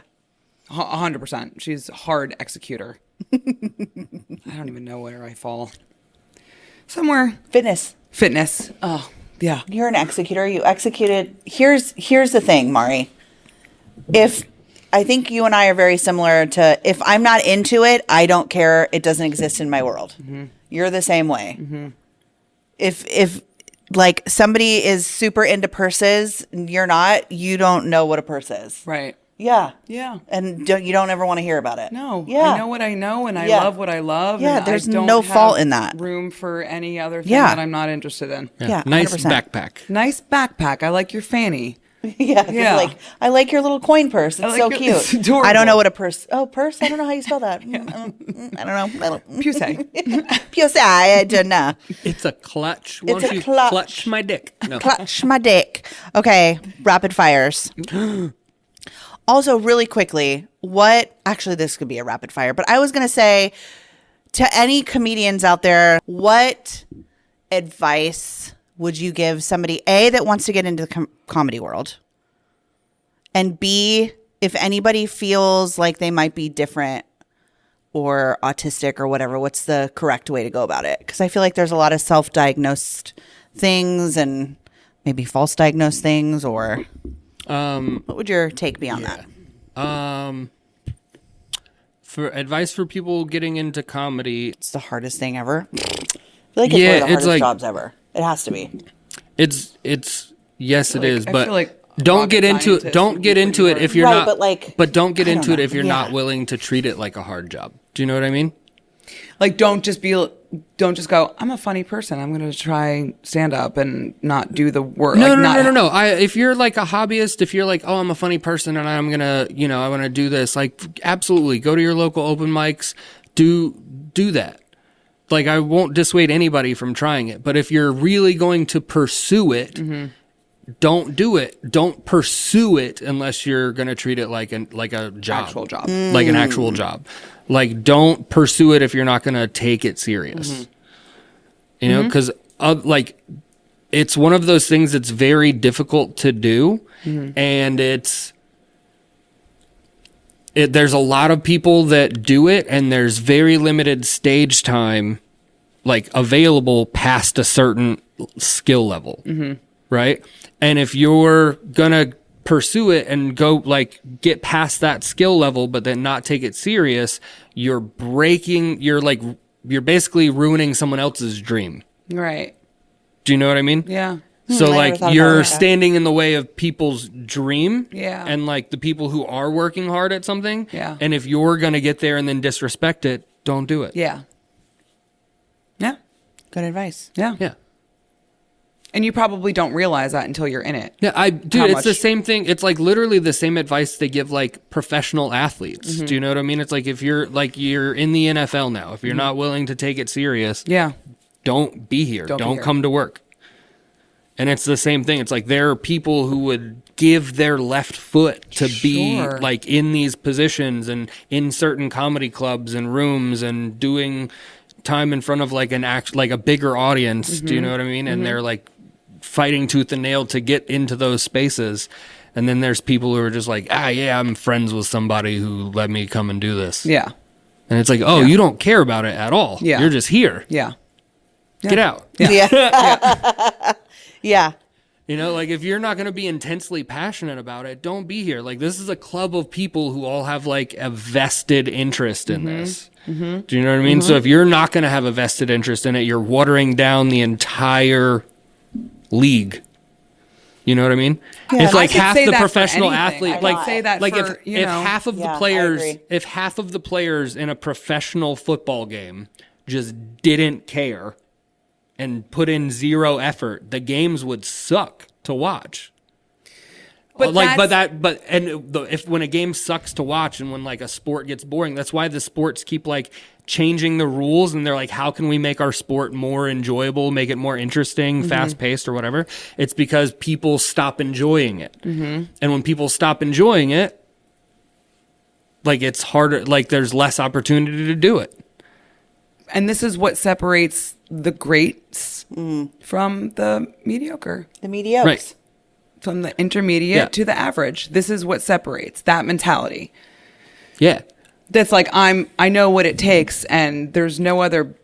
100%. She's a hard executor. I don't even know where I fall. Somewhere. Fitness. Oh, yeah. You're an executor. You executed. Here's the thing, Mari. I think you and I are very similar to, if I'm not into it, I don't care. It doesn't exist in my world. Mm-hmm. You're the same way. Mm-hmm. If like somebody is super into purses, you're not, you don't know what a purse is. Right. Yeah. Yeah. And you don't ever want to hear about it. No. Yeah. I know what I know and I love what I love. Yeah, and there's I don't no have fault in that. room for any other thing Yeah. that I'm not interested in. Yeah, Nice 100%. backpack. Nice backpack. I like your fanny. Yeah. Yeah. Like, I like your little coin purse. It's like so your- cute. it's adorable. I don't know what a purse. Oh, purse? I don't know how you spell that. I don't know. Pusey. Pussy, I don't know. It's a clutch. It's Won't a you clutch. clutch my dick? No. Clutch my dick. Okay, rapid fires. Also, really quickly, actually, this could be a rapid fire, but I was going to say to any comedians out there, what advice would you give somebody, A, that wants to get into the comedy world, and B, if anybody feels like they might be different or autistic or whatever, what's the correct way to go about it? Because I feel like there's a lot of self-diagnosed things and maybe false diagnosed things, or what would your take be on that? For advice for people getting into comedy, It's the hardest thing ever. I feel like it's one of the hardest jobs ever. It has to be. it's yes, it is, I but feel like don't rocket get into it. scientists Don't would get be into it pretty if you're hard. not. Right, but don't get I don't into it know. if you're not Yeah. willing to treat it like a hard job. Do you know what I mean? Like, don't just go, I'm a funny person. I'm going to try stand up and not do the work. No, like, no. If you're like a hobbyist, if you're like, oh, I'm a funny person and I'm gonna, I want to do this, like, absolutely, go to your local open mics, do that. Like, I won't dissuade anybody from trying it, but if you're really going to pursue it, don't do it. Don't pursue it unless you're gonna treat it like a job, Actual job. like an actual job. Like, don't pursue it if you're not gonna take it serious. Because like, it's one of those things that's very difficult to do, and there's a lot of people that do it, and there's very limited stage time, like, available past a certain skill level, right? And if you're gonna pursue it and go, like, get past that skill level, but then not take it serious, you're basically ruining someone else's dream. Right. Do you know what I mean? Yeah. So, I never like, thought about you're that. standing in the way of people's dream. Yeah. And, like, the people who are working hard at something. Yeah. And if you're going to get there and then disrespect it, don't do it. Yeah. Yeah. Good advice. Yeah. Yeah. And you probably don't realize that until you're in it. Yeah, dude, it's the much- same thing. It's like literally the same advice they give, like, professional athletes. Do you know what I mean? It's like, if you're in the NFL now, if you're not willing to take it serious, Yeah. don't be here. Don't be Don't here. come to work. And it's the same thing. It's like, there are people who would give their left foot to be, Sure. like, in these positions and in certain comedy clubs and rooms and doing time in front of, like, like a bigger audience. Do you know what I mean? And they're, like, fighting tooth and nail to get into those spaces. And then there's people who are just like, yeah, I'm friends with somebody who let me come and do this. Yeah. And it's like, oh, you don't care about it at all. Yeah. You're just here. Yeah. Get out. Yeah. Yeah. Like, if you're not going to be intensely passionate about it, don't be here. Like, this is a club of people who all have, like, a vested interest in this. Do you know what I mean? So if you're not going to have a vested interest in it, you're watering down the entire league. You know what I mean? Yeah. If like I could half say the that for professional anything. athlete, I could like say that like for, if half of the Yeah, I players, agree. if half of the players in a professional football game just didn't care and put in zero effort, the games would suck to watch. But If when a game sucks to watch and when like a sport gets boring, that's why the sports keep like changing the rules, and they're like, how can we make our sport more enjoyable, make it more interesting, fast paced or whatever? It's because people stop enjoying it. And when people stop enjoying it, like it's harder, like there's less opportunity to do it. And this is what separates the greats from the mediocre. The mediocres. Right. From the intermediate to the average. This is what separates that mentality. Yeah. That's like I know what it takes, and there's no other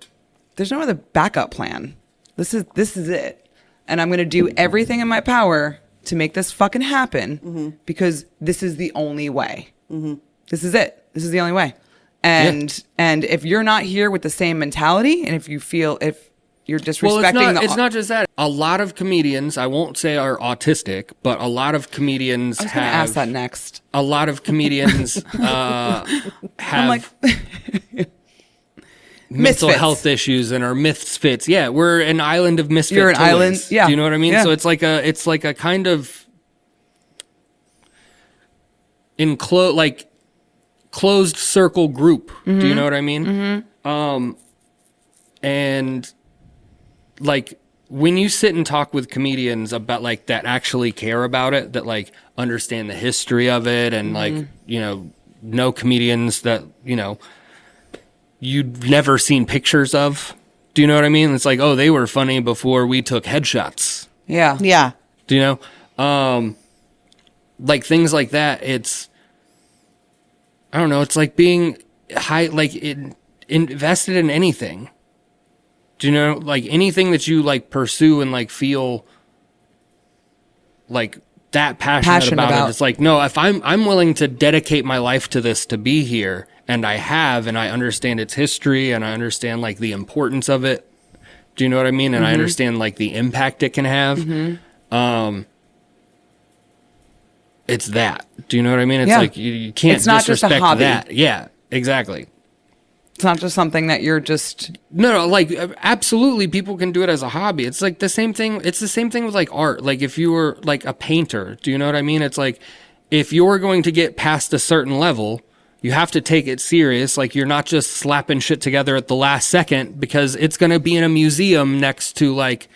backup plan. This is it. And I'm gonna do everything in my power to make this fucking happen because this is the only way. This is it. This is the only way. And if you're not here with the same mentality, and if you're disrespecting it's not just that. A lot of comedians, I won't say are autistic, but a lot of comedians I was gonna ask that next. A lot of comedians have mental Misfits. health issues and are misfits. Yeah, we're an island of misfit You're an toys. island, yeah. Do you know what I mean? Yeah. So it's like a kind of closed circle group. Do you know what I mean? And like when you sit and talk with comedians about like that actually care about it, that like understand the history of it, and like, you know comedians that, you know, you'd never seen pictures of. Do you know what I mean? It's like, oh, they were funny before we took headshots. Yeah. Yeah. Do you know? Like things like that. It's, I don't know. It's like being invested in anything. Do you know, like anything that you like pursue and like feel like that passionate about it? It's like, no, if I'm willing to dedicate my life to this, to be here, and I understand its history, and I understand like the importance of it. Do you know what I mean? And I understand like the impact it can have. It's that. Do you know what I mean? It's like you can't It's not just a disrespect hobby. that. Yeah, exactly. It's not just something that you're just No, like absolutely people can do it as a hobby. It's like the same thing. It's the same thing with like art. Like if you were like a painter, do you know what I mean? It's like if you're going to get past a certain level, you have to take it serious. Like you're not just slapping shit together at the last second because it's going to be in a museum next to like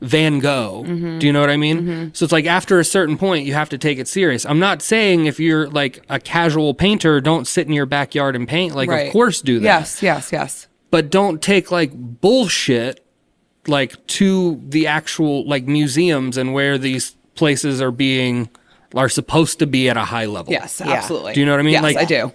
Van Gogh. Do you know what I mean? So it's like after a certain point, you have to take it serious. I'm not saying if you're like a casual painter, don't sit in your backyard and paint. Like, right. Of course do that. Yes. But don't take like bullshit like to the actual like museums and where these places are supposed to be at a high level. Yes, Yeah. absolutely. Do you know what I mean? Yes, Like- I do.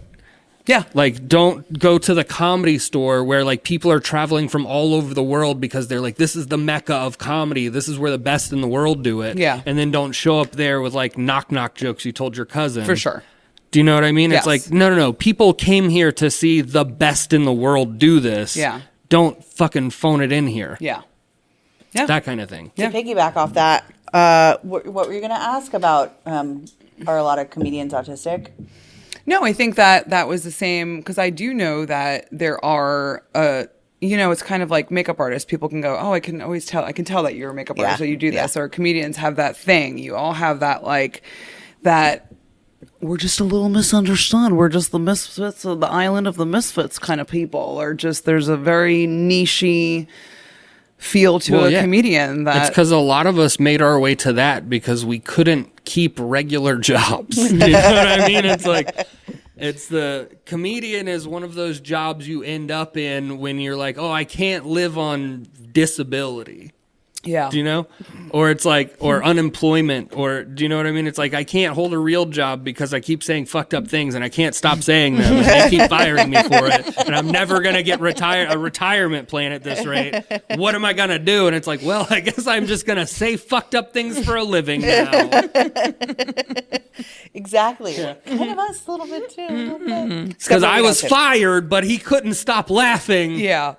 Yeah. Like, don't go to the Comedy Store where like people are traveling from all over the world because they're like, this is the mecca of comedy. This is where the best in the world do it. Yeah. And then don't show up there with like knock jokes you told your cousin. For sure. Do you know what I mean? Yes. It's like, no. People came here to see the best in the world do this. Yeah. Don't fucking phone it in here. Yeah. That kind of thing. To piggyback off that, what were you going to ask about? Are a lot of comedians autistic? No, I think that was the same because I do know that there are, it's kind of like makeup artists. People can go, oh, I can tell that you're a makeup artist, or you do this, or comedians have that thing. You all have that like that. We're just a little misunderstood. We're just the misfits of the island of the misfits kind of people, or just there's a very niche-y feel to a comedian that it's because a lot of us made our way to that because we couldn't keep regular jobs. You know what I mean? It's like, it's the comedian is one of those jobs you end up in when you're like, oh, I can't live on disability. yeah. Do you know? Or it's like, or unemployment, or do you know what I mean? It's like, I can't hold a real job because I keep saying fucked up things and I can't stop saying them. And they keep firing me for it. And I'm never going to get a retirement plan at this rate. What am I going to do? And it's like, well, I guess I'm just going to say fucked up things for a living now. Exactly. Kind of us a little bit too. Because I was fired, but he couldn't stop laughing. Yeah.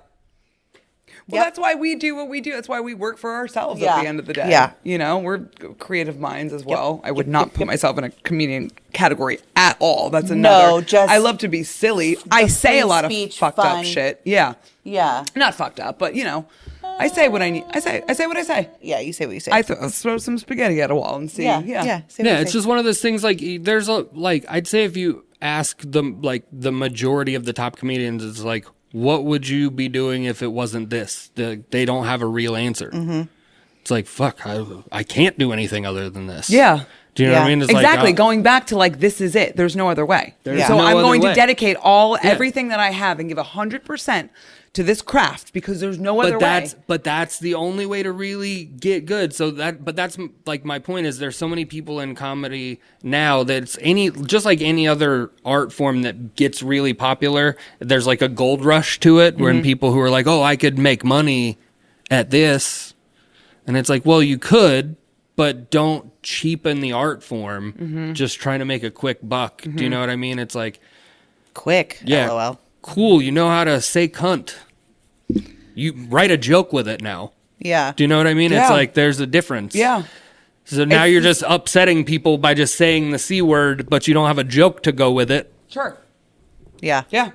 Well, that's why we do what we do. That's why we work for ourselves Yeah. at the end of the day. Yeah. You know, we're creative minds as well. I would not put myself in a comedian category at all. That's another. just I love to be silly. I say a lot of speech, fucked fun. up shit. Yeah. Yeah. Not fucked up, but you know, I say what I need. I say what I say. Yeah, you say what you say. I throw some spaghetti at a wall and see. yeah. Yeah. Yeah. Say what Yeah, you it's say. just one of those things. Like, there's a like, I'd say if you ask the majority of the top comedians, it's like, what would you be doing if it wasn't this? They don't have a real answer. Mm-hmm. It's like, fuck, I can't do anything other than this. Yeah. Do you know what I Yeah. mean? It's Exactly. Like, Going back to like, this is it. There's no other way. There's So no I'm other going way. to dedicate everything that I have and give 100% to this craft because there's no other way. But that's the only way to really get good. But that's like my point is there's so many people in comedy now that it's just like any other art form that gets really popular. There's like a gold rush to it when people who are like, oh, I could make money at this. And it's like, well, you could, but don't cheapen the art form just trying to make a quick buck. Do you know what I mean? It's like, Quick. yeah, LOL. cool. You know how to say cunt. You write a joke with it now. Yeah. Do you know what I mean? Yeah. It's like there's a difference. Yeah. So now you're just upsetting people by just saying the C word, but you don't have a joke to go with it. Sure. Yeah. Yeah.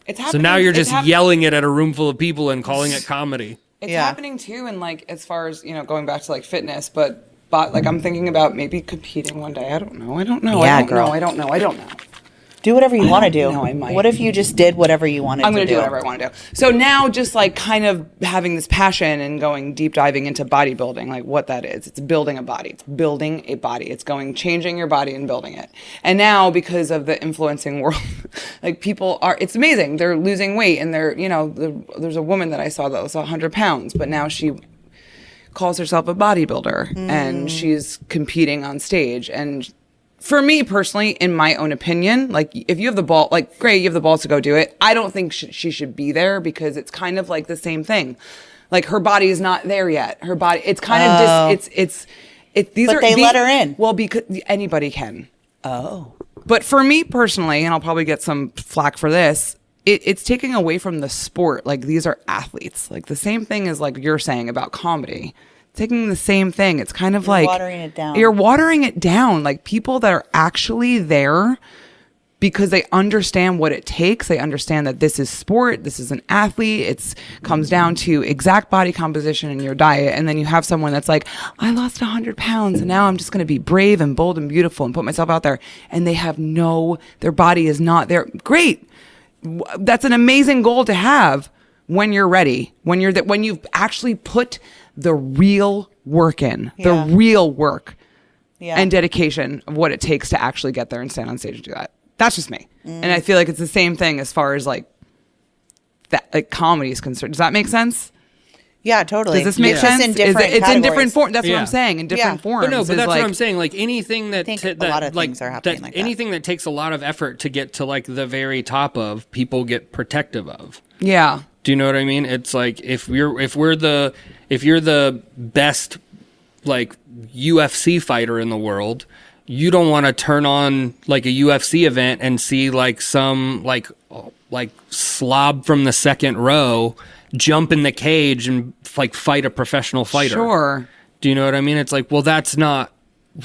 It's So happening. now you're It's just hap- yelling it at a room full of people and calling it comedy. It's Yeah. happening too, and like as far as going back to like fitness, but like I'm thinking about maybe competing one day. I don't know. Yeah, I don't girl. know. I don't know. Do whatever you want to do. know, I might. What if you just did whatever you wanted I'm to going do? to do whatever I want to do. So now just like kind of having this passion and going deep diving into bodybuilding, like what that is. It's building a body. It's building a body. It's changing your body and building it. And now because of the influencing world, like it's amazing. They're losing weight and there's a woman that I saw that was 100 pounds, but now she calls herself a bodybuilder and she's competing on stage. And for me personally, in my own opinion, like if you have the ball, like great, you have the balls to go do it. I don't think she should be there because it's kind of like the same thing. Like her body is not there yet. Her body, it's kind of just, But they let her in. Well, because anybody can. Oh. But for me personally, and I'll probably get some flack for this, it's taking away from the sport. Like these are athletes. Like the same thing as like you're saying about comedy. Taking the same thing. It's kind of like watering it down. You're watering it down. Like people that are actually there because they understand what it takes. They understand that this is sport. This is an athlete. It comes down to exact body composition in your diet. And then you have someone that's like, I lost 100 pounds and now I'm just going to be brave and bold and beautiful and put myself out there. And they have their body is not there. Great. That's an amazing goal to have when you're ready, when you've actually put the real work in, the real work and dedication of what it takes to actually get there and stand on stage and do that. That's just me. And I feel like it's the same thing as far as like that, like comedy is concerned. Does that make sense? Yeah, totally. Does this make It's just sense? in different it's in different categories. form. That's what Yeah. I'm saying. In different forms. But no, but is that's like, what I'm saying. Like anything that, I think that a lot of like, things are happening like that. anything that takes a lot of effort to get to like the very top of, people get protective of. Yeah. Do you know what I mean? It's like if you're the best like UFC fighter in the world, you don't want to turn on like a UFC event and see like some like slob from the second row jump in the cage and like fight a professional fighter. Sure. Do you know what I mean? It's like, well, that's not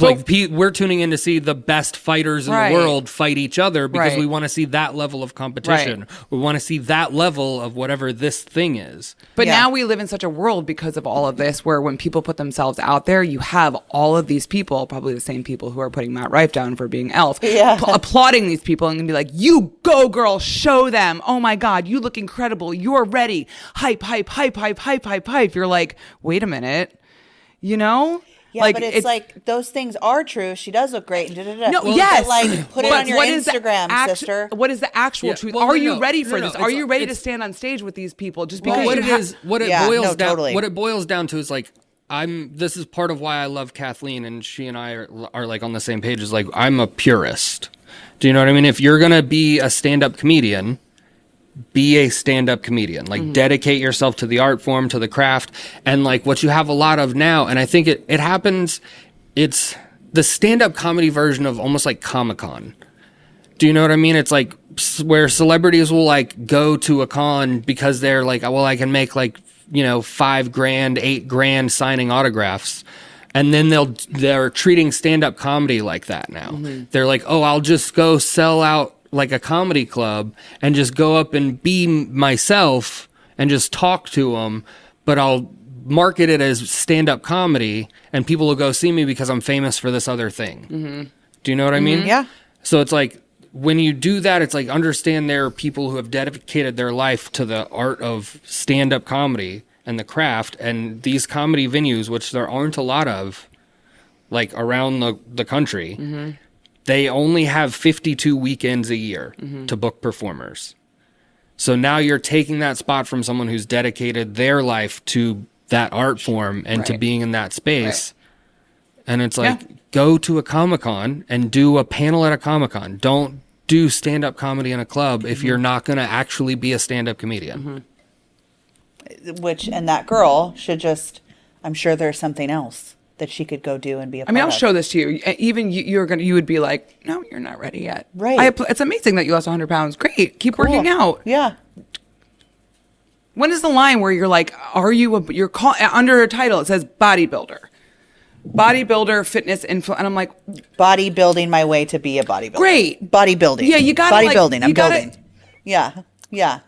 like we're tuning in to see the best fighters in Right. the world fight each other because Right. we want to see that level of competition. Right. We want to see that level of whatever this thing is. But Yeah. now we live in such a world because of all of this where when people put themselves out there, you have all of these people, probably the same people who are putting Matt Rife down for being Elf, applauding these people and be like, you go girl, show them. Oh my God, you look incredible. You're ready. Hype, hype, hype, hype, hype, hype, hype. You're like, wait a minute, you know? Yeah, but it's like those things are true. She does look great. And da-da-da. No, But, yes. like put it But on your what is the Instagram, sister. What is the actual Yeah, truth? well, Are no, you no, ready no, for no, this? it's Are you ready to it's- stand on stage with these people? Just Well, because what you it have, is, what it Yeah, boils no, down, totally. what it boils down to is like this is part of why I love Kathleen and she and I are like on the same page. Is like I'm a purist. Do you know what I mean? If you're gonna be a stand-up comedian, be a stand-up comedian. Like dedicate yourself to the art form, to the craft, and like what you have a lot of now. And I think it happens. It's the stand-up comedy version of almost like Comic-Con. Do you know what I mean? It's like where celebrities will like go to a con because they're like, well, I can make like $5,000, $8,000 signing autographs. And then they're treating stand-up comedy like that now. Mm-hmm. They're like, oh, I'll just go sell out like a comedy club and just go up and be myself and just talk to them, but I'll market it as stand-up comedy and people will go see me because I'm famous for this other thing. Mm-hmm. Do you know what I mean? Yeah. So it's like, when you do that, it's like, understand there are people who have dedicated their life to the art of stand-up comedy and the craft, and these comedy venues, which there aren't a lot of, like around the country, mm-hmm. they only have 52 weekends a year mm-hmm. to book performers. So now you're taking that spot from someone who's dedicated their life to that art form and to being in that space. Right. And it's like, go to a Comic-Con and do a panel at a Comic-Con. Don't do stand-up comedy in a club if you're not going to actually be a stand-up comedian. Mm-hmm. And that girl should just, I'm sure there's something else that she could go do and be a part I'll of. show this to you. Even you would be like, no, you're not ready yet. Right. It's amazing that you lost 100 pounds. Great. Keep working out. Yeah. When is the line where you're like, you're under a title, it says bodybuilder, fitness info, and I'm like, bodybuilding my way to be a bodybuilder. Great. Bodybuilding. Yeah, you got bodybuilding. I'm building. Yeah. Yeah.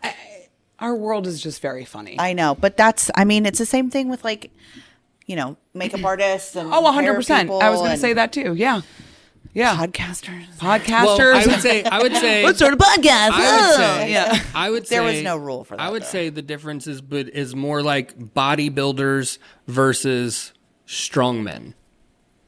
Our world is just very funny. I know, but it's the same thing with makeup artists and 100%. I was going to say that too. Yeah. Yeah. Podcasters. Well, I would say what sort of podcast? I would say there was no rule for that. I would say the difference is more like bodybuilders versus strongmen.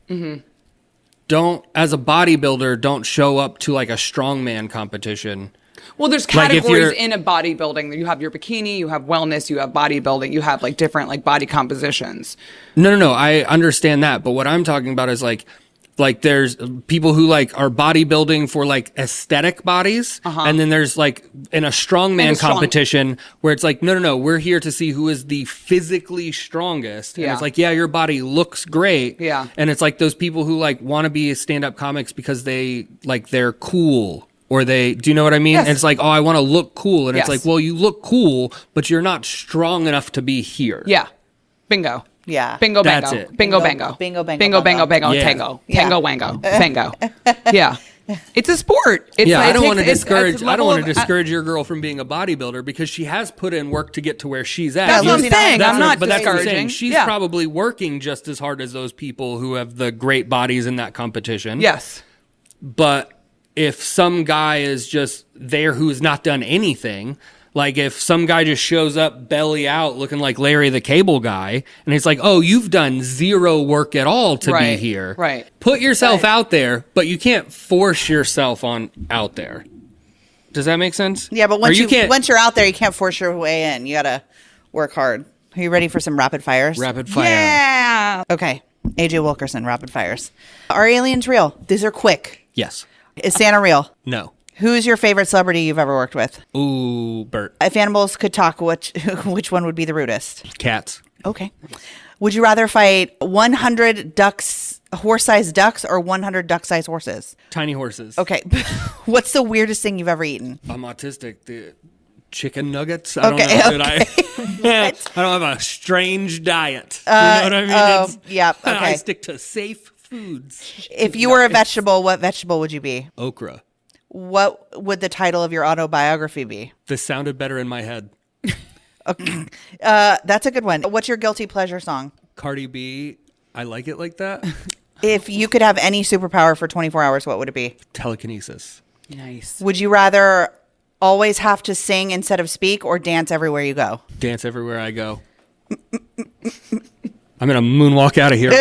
Mm-hmm. As a bodybuilder, don't show up to like a strongman competition. Well, there's categories in a bodybuilding. You have your bikini, you have wellness, you have bodybuilding, you have like different like body compositions. No. I understand that, but what I'm talking about is like there's people who like are bodybuilding for like aesthetic bodies, and then there's like in a strongman competition where it's like no, we're here to see who is the physically strongest. And it's like, yeah, your body looks great. Yeah. And it's like those people who like want to be stand-up comics because they're cool. Or do you know what I mean? Yes. And it's like, oh, I want to look cool. And it's like, well, you look cool, but you're not strong enough to be here. Yeah. Bingo. Yeah. Bingo, bango. That's it. Bingo, bango. Bingo, bango. Bingo, bango, bango, Yeah. tango. Tango, wango. Bango. Yeah. It's a sport. I don't want to discourage. I don't want to discourage your girl from being a bodybuilder because she has put in work to get to where she's at. That's what I'm saying. I'm not but that's what I'm saying. discouraging. She's probably working just as hard as those people who have the great bodies in that competition. Yes. But if some guy is just there who's not done anything, like if some guy just shows up belly out looking like Larry the Cable Guy, and it's like, oh, you've done zero work at all to be here. Right. Put yourself out there, but you can't force yourself out there. Does that make sense? Yeah, but once you're out there, you can't force your way in. You got to work hard. Are you ready for some rapid fires? Rapid fire. Yeah. Okay. Aj Wilkerson, rapid fires. Are aliens real? These are quick. Yes. Is Santa real? No. Who's your favorite celebrity you've ever worked with? Ooh, Bert. If animals could talk, which one would be the rudest? Cats. Okay. Would you rather fight 100 horse-sized ducks, or 100 duck-sized horses? Tiny horses. Okay. What's the weirdest thing you've ever eaten? I'm autistic. The chicken nuggets. I don't know. I don't have a strange diet. You know what I mean? Yeah. Okay. I stick to safe foods. If you were a vegetable, what vegetable would you be? Okra. What would the title of your autobiography be? This sounded better in my head. Okay. That's a good one. What's your guilty pleasure song? Cardi B. I like it like that. If you could have any superpower for 24 hours, what would it be? Telekinesis. Nice. Would you rather always have to sing instead of speak, or dance everywhere you go? Dance everywhere I go. I'm going to moonwalk out of here.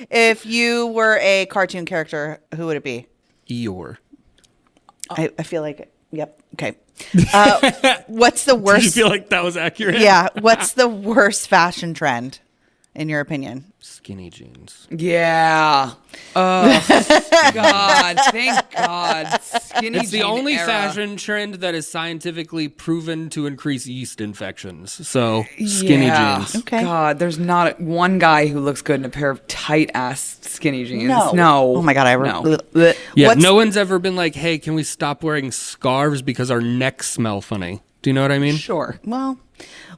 If you were a cartoon character, who would it be? Eeyore. I feel like, yep. Okay. What's the worst? Did you feel like that was accurate? Yeah. What's the worst fashion trend, in your opinion? Skinny jeans. Yeah. Oh, God. Thank God. Skinny It's the jean only era. fashion trend that is scientifically proven to increase yeast infections. So, skinny jeans. Okay. God, there's not one guy who looks good in a pair of tight-ass skinny jeans. No. Oh, my God. Yeah, no one's ever been like, hey, can we stop wearing scarves because our necks smell funny? Do you know what I mean? Sure. Well,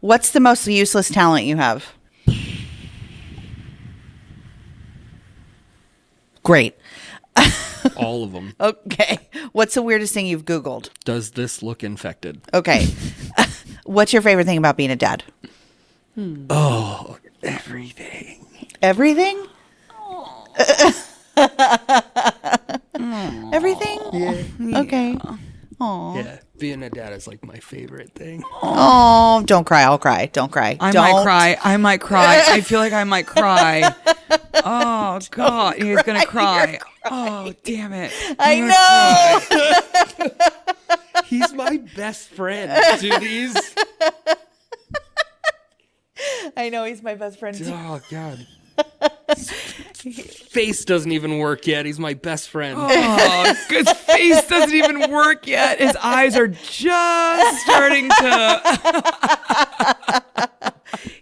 what's the most useless talent you have? Great. All of them. Okay. What's the weirdest thing you've Googled? Does this look infected? Okay. What's your favorite thing about being a dad? Oh, everything. Everything? Everything? Yeah. Okay. Aw. Yeah, being a dad is like my favorite thing. Oh, don't cry. I'll cry. Don't cry. I Don't. might cry. I feel like I might cry. Oh God, he's gonna cry. Oh damn it! I know. He's my best friend, dude. He's I know he's my best friend. oh god. Face doesn't even work yet. He's my best friend. Oh, his face doesn't even work yet. His eyes are just starting to.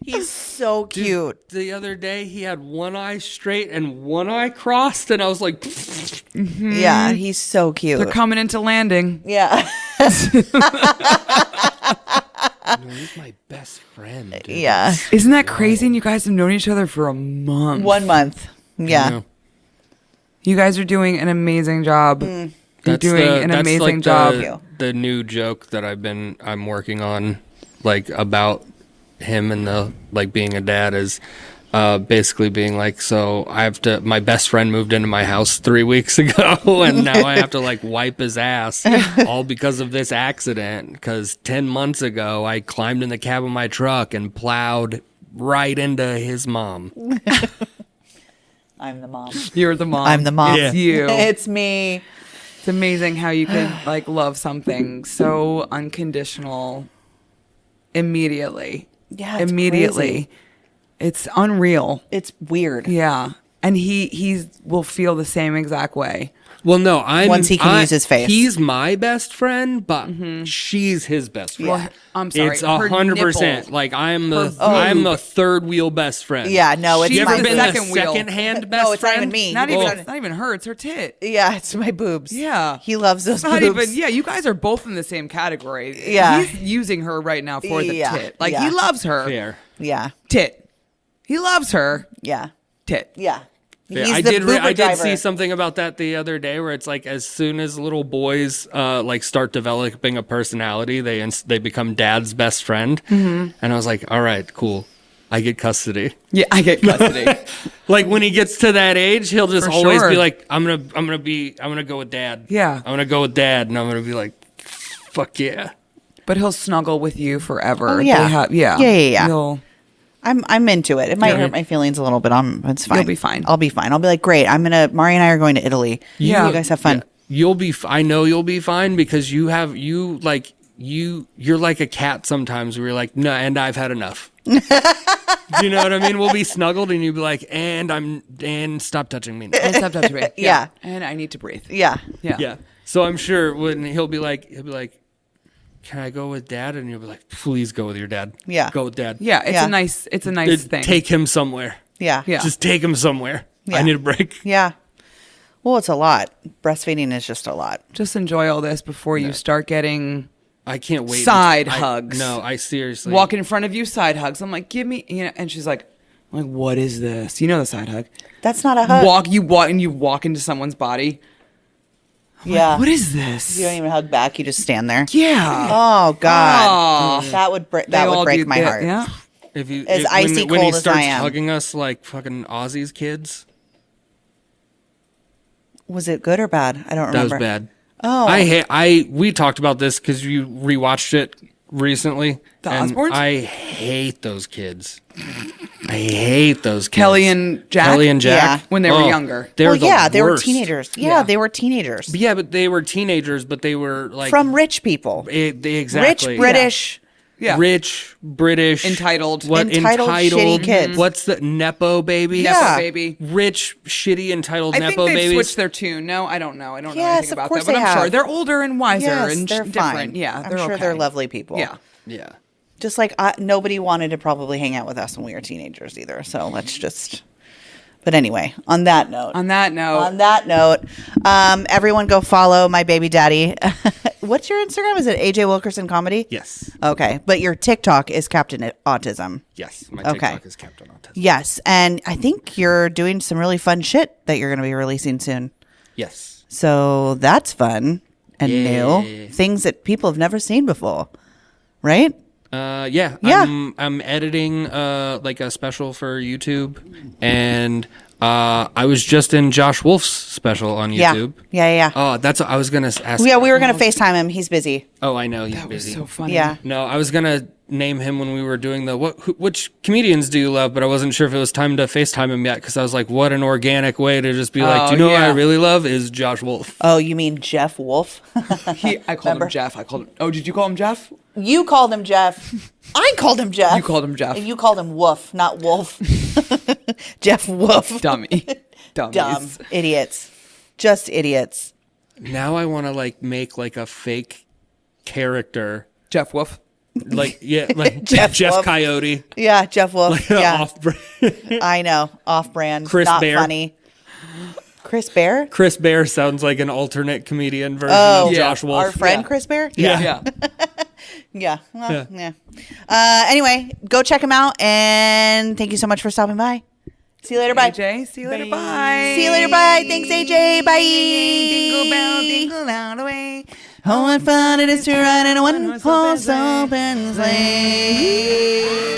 He's so cute. The other day, he had one eye straight and one eye crossed, and I was like, Yeah, he's so cute. They're coming into landing. Yeah. no, he's my best friend. Dude. Yeah. Isn't that crazy? And you guys have known each other for a month. 1 month. I Yeah. know. You guys are doing an amazing job. You're That's doing an that's amazing like job. The new joke that I'm working on, like about him and the like being a dad is basically being like, so my best friend moved into my house 3 weeks ago and now I have to like wipe his ass all because of this accident, because 10 months ago I climbed in the cab of my truck and plowed right into his mom. I'm the mom. You're the mom. I'm the mom. Yeah. It's you. It's me. It's amazing how you can like love something so unconditional immediately. Yeah, it's immediately. crazy. It's unreal. It's weird. Yeah. And he will feel the same exact way. Well, no, Once he can use his face. He's my best friend, but she's his best friend. Yeah. I'm sorry. It's her 100%. nipple. Like I'm the boob. third wheel best friend. Yeah, no, it's You my ever been second the wheel. second-hand best No, it's not friend? even me. Not Oh. even, it's not even her. It's her tit. Yeah, it's my boobs. Yeah. He loves those It's not boobs. even. Yeah, you guys are both in the same category. Yeah. He's using her right now for the Yeah, tit. Like yeah. he loves her. Fair. Yeah. Tit. He loves her. Yeah. Tit. Yeah. Fair. He's I the did. Uber I did driver. see something about that the other day, where it's like as soon as little boys like start developing a personality, they become dad's best friend. Mm-hmm. And I was like, all right, cool. I get custody. Yeah, I get custody. Like when he gets to that age, he'll just For always sure. be like, I'm gonna go with dad. Yeah. I'm gonna go with dad, and I'm gonna be like, fuck yeah. But he'll snuggle with you forever. Oh, yeah. Yeah. Yeah. He'll- I'm into it. It might Yeah. hurt my feelings a little bit. It's fine. You'll be fine. I'll be fine. I'll be like, great. Mari and I are going to Italy. Yeah. You guys have fun. You'll be. I know you'll be fine because you're like a cat sometimes where you're like, no, and I've had enough. Do you know what I mean? We'll be snuggled and you'll be like, and stop touching me. And stop touching me. Yeah. And I need to breathe. Yeah. Yeah. Yeah. So I'm sure when he'll be like, can I go with dad? And you'll be like, please go with your dad. Yeah. Go with dad. Yeah. It's Yeah. a nice thing. Take him somewhere. Yeah. Yeah. Just take him somewhere. Yeah. I need a break. Yeah. Well, it's a lot. Breastfeeding is just a lot. Just enjoy all this before you start getting I can't wait. Side hugs. No, I seriously. walk in front of you, side hugs. I'm like, give me, and she's like, what is this? You know the side hug. That's not a hug. You walk into someone's body. Yeah. What is this? You don't even hug back. You just stand there. Yeah. Oh God. Oh. That would They that would all break do my that, heart. Yeah. If you As icy when he cold as starts I am. hugging us like fucking Aussie's kids, Was it good or bad? I don't that remember. was bad. Oh. We talked about this because you rewatched it recently. The and Osbournes? I hate those kids. I hate those kids. Kelly and Jack? Kelly and Jack. Yeah. When they were younger. They're Well, the yeah, they were worst. teenagers. Yeah, Yeah. they were teenagers. But yeah, but they were teenagers, but they were like From rich people. exactly Rich British. Yeah. rich British Entitled. what Entitled, shitty kids. What's the nepo baby? Nepo Yeah. baby. Rich shitty entitled I think nepo they've babies. switched their tune. No, I don't know. I don't know Yes, anything of about course that, but they I'm sure have. they're older and wiser Yes, and they're different. fine. Yeah, I'm they're sure okay. they're lovely people. Yeah. Yeah. Just like nobody wanted to probably hang out with us when we were teenagers either. So let's just. But anyway, on that note. On that note, Everyone go follow my baby daddy what's your Instagram? Is it AJ Wilkerson Comedy? Yes. Okay, but your TikTok is Captain Autism. Yes. My Okay. TikTok is Captain Autism. Yes, and I think you're doing some really fun shit that you're going to be releasing soon. Yes. So that's fun and new. Things that people have never seen before, right? Yeah. I'm editing like a special for YouTube, and I was just in Josh Wolf's special on YouTube. Yeah. Oh, that's what I was gonna ask. Yeah, we were going to FaceTime him. He's busy. Oh, I know he's That was busy. so funny. Yeah. No, I was gonna name him when we were doing the which comedians do you love, but I wasn't sure if it was time to FaceTime him yet because I was like, what an organic way to just be like, do you know what I really love is Josh Wolf. Oh, you mean Jeff Wolf? I called him Jeff. Oh, did you call him Jeff? You called him Jeff. I called him Jeff. You called him Jeff. And you called him Wolf, not Wolf. Jeff Wolf. Dummy. Dummies. Dumb. Idiots. Just idiots. Now I want to like make like a fake character, Jeff Wolf. like like Jeff Jeff Wolf. Coyote. Yeah, Jeff Wolf. Yeah. Off-brand. I know. Off brand. Chris not Bear. funny. Chris Bear? Chris Bear sounds like an alternate comedian version Oh, of Josh Wolf. Our friend Yeah. Chris Bear? Yeah. Yeah. Well, yeah. Anyway, go check him out, and thank you so much for stopping by. See you later. Bye. AJ, see you later. Bye. See you later. Bye. Thanks, AJ. Bye. Dingle bell, dingle all the way. Oh, what fun it is to ride in a one-horse open sleigh.